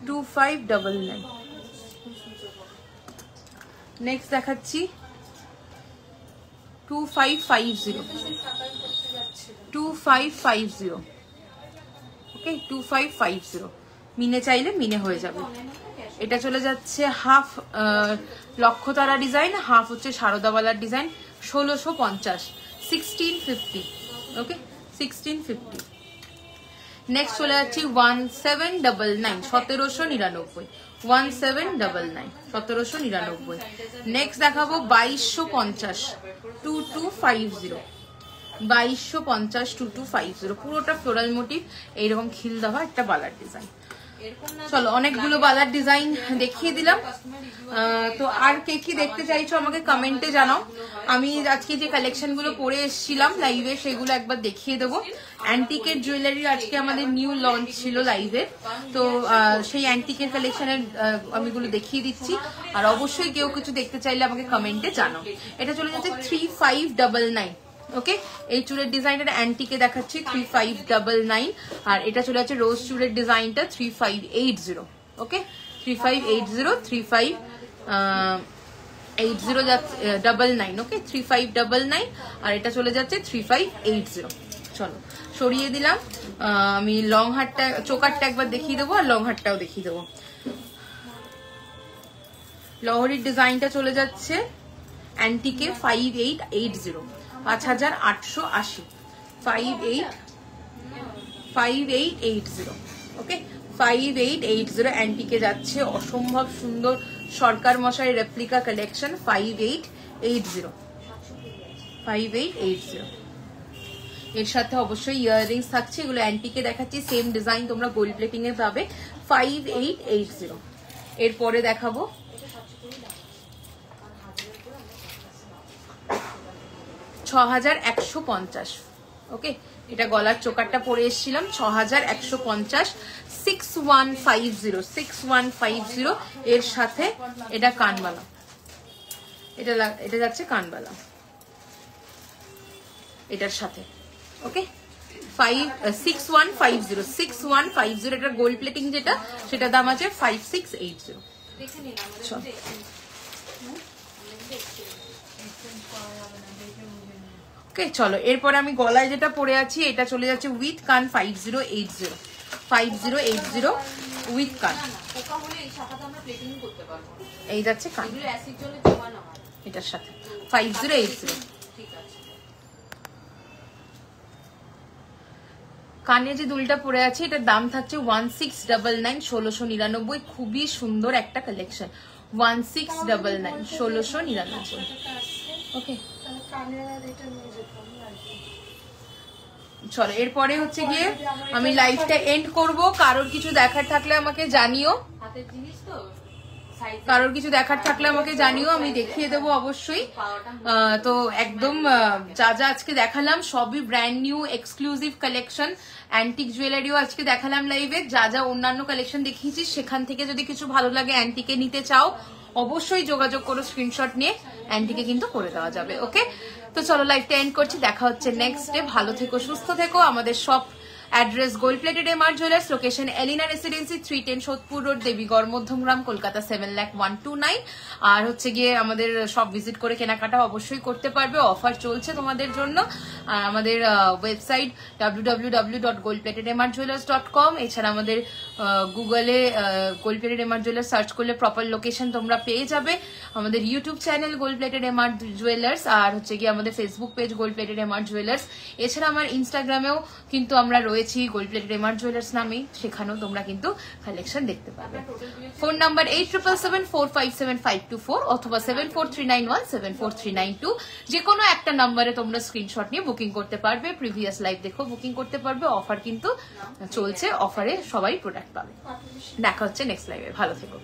Speaker 1: 2599। নেক্সট দেখাচ্ছি 2550 2550। ওকে 2550, মিনে চাইলে মিনে হয়ে যাবে। এটা চলে যাচ্ছে হাফ লক্ষতারা ডিজাইন, হাফ হচ্ছে সারদাওয়ালার ডিজাইন, 1650 1650। ওকে 1650। নেক্সট চলে যাচ্ছি 1799 1799 1799 1799। নেক্সট দেখাবো 2250 2250 2250 2250, পুরোটা ফ্লোরাল মোটিভ, এইরকম খিল দেওয়া একটা বালার ডিজাইন।
Speaker 2: চলো অনেকগুলো বালার ডিজাইন দেখিয়ে দিলাম। তো আর কে কি দেখতে চাইছো আমাকে কমেন্টে জানাও। আমি আজকে যে কালেকশন গুলো পরে এসেছিলাম লাইভে সেগুলো একবার দেখিয়ে দেবো। অ্যান্টিকের জুয়েলারি আজকে আমাদের নিউ লঞ্চ ছিল লাইভে, তো সেই অ্যান্টিকের কালেকশনের আমিগুলো দেখিয়ে দিচ্ছি। আর অবশ্যই কেউ কিছু দেখতে চাইলে আমাকে কমেন্টে জানাও। এটা চলে যাচ্ছে 3599। ওকে, এই চুলের ডিজাইনটা অ্যান্টিকে দেখাচ্ছি 3599, আর এটা চলে যাচ্ছে রোজ চুলের ডিজাইনটা 3580। ওকে, 3580, 3580 যাচ্ছে 99। ওকে, 3599, আর এটা চলে যাচ্ছে 3580। চলো সরিয়ে দিলাম। আমি লং হারটা, চোকারটা একবার দেখিয়ে দেবো, আর লং হারটাও দেখিয়ে দেবো। লহরির ডিজাইনটা চলে যাচ্ছে অ্যান্টিকে 5880, 5880, 5880। ওকে, 5880 অ্যান্টিকে যাচ্ছে। অসম্ভব সুন্দর সরকার মশাই রেপ্লিকা কালেকশন 5880, 5880। এর সাথে অবশ্যই ইয়াররিংস থাকছে, এগুলো অ্যান্টিকে দেখাচ্ছি। সেম ডিজাইন তোমরা গোল্ড প্লেটিং এ পাবে 5880। এরপরে দেখাবো 6150। ওকে, এটা গলার চোকারটা পরে এসেছিলাম 6150, 6150, 6150। এর সাথে এটা কানবালা, এটা যাচ্ছে কানবালা এটার সাথে। ওকে, 6150, 6150। এটা গোল্ড প্লেটিং যেটা, সেটা দাম আছে 5680। ওকে, চলো এরপরে আমি গলায় যেটা পরে আছি এটা চলে যাচ্ছে উইথ কান 5080, 5080 উইথ কান। এই যাচ্ছে কান এটার সাথে 5080। কানে যে দুলটা পরে আছে এটার দাম থাকছে 1699, 1699। খুবই সুন্দর একটা কালেকশন, 1699, 1699। ওকে, চলো এরপরে হচ্ছে গিয়ে আমি লাইভটা এন্ড করব। কারোর কিছু দেখার থাকলে আমাকে জানিও, কারোর কিছু দেখার থাকলে আমাকে জানিও, আমি দেখিয়ে দেবো অবশ্যই। তো একদম যা যা আজকে দেখালাম সবই brand new exclusive collection. Antique জুয়েলারিও আজকে দেখালাম লাইভে। যা যা অন্যান্য কালেকশন দেখিয়েছি সেখান থেকে যদি কিছু ভালো লাগে অ্যান্টিকে নিতে চাও অবশ্যই যোগাযোগ করো, স্ক্রিনশট নিয়ে অ্যান্টিকে কিন্তু করে দেওয়া যাবে। ওকে, তো চলো লাইভটা এন্ড করছি, দেখা হচ্ছে নেক্সট ডে। ভালো থেকো, সুস্থ থেকো। আমাদের সব address gold plated MR jewellers, location Elina residency, 310 Sodepur road, Debigarh, Madhyamgram, Kolkata 7,01,229। আর হচ্ছে গিয়ে আমাদের সব ভিজিট করে কেনাকাটা অবশ্যই করতে পারবে, অফার চলছে তোমাদের জন্য। আর আমাদের ওয়েবসাইট www.goldplatedmrjewelers.com। এছাড়া আমাদের গুগলে gold plated MR jewellers search করলে প্রপার লোকেশন তোমরা পেয়ে যাবে। আমাদের YouTube channel gold plated MR jewellers, আর হচ্ছে গিয়ে আমাদের Facebook page gold plated MR jewellers. এছাড়া আমার ইনস্টাগ্রামেও কিন্তু আমরা রয়েছি গোল্ড প্লেটেড এমআর জুয়েলার্স নামে, সেখানেও তোমরা কিন্তু কালেকশন দেখতে পাবে। ফোন নাম্বার 8777457524 অথবা 7439174392। যে কোনো একটা নাম্বারে তোমরা স্ক্রিনশট নিয়ে বুকিং করতে পারবে, প্রিভিয়াস লাইভ দেখো বুকিং করতে পারবে। অফার কিন্তু চলছে, অফারে সবাই প্রোডাক্ট পাবে। দেখা হচ্ছে নেক্সট লাইভে, ভালো থেকো।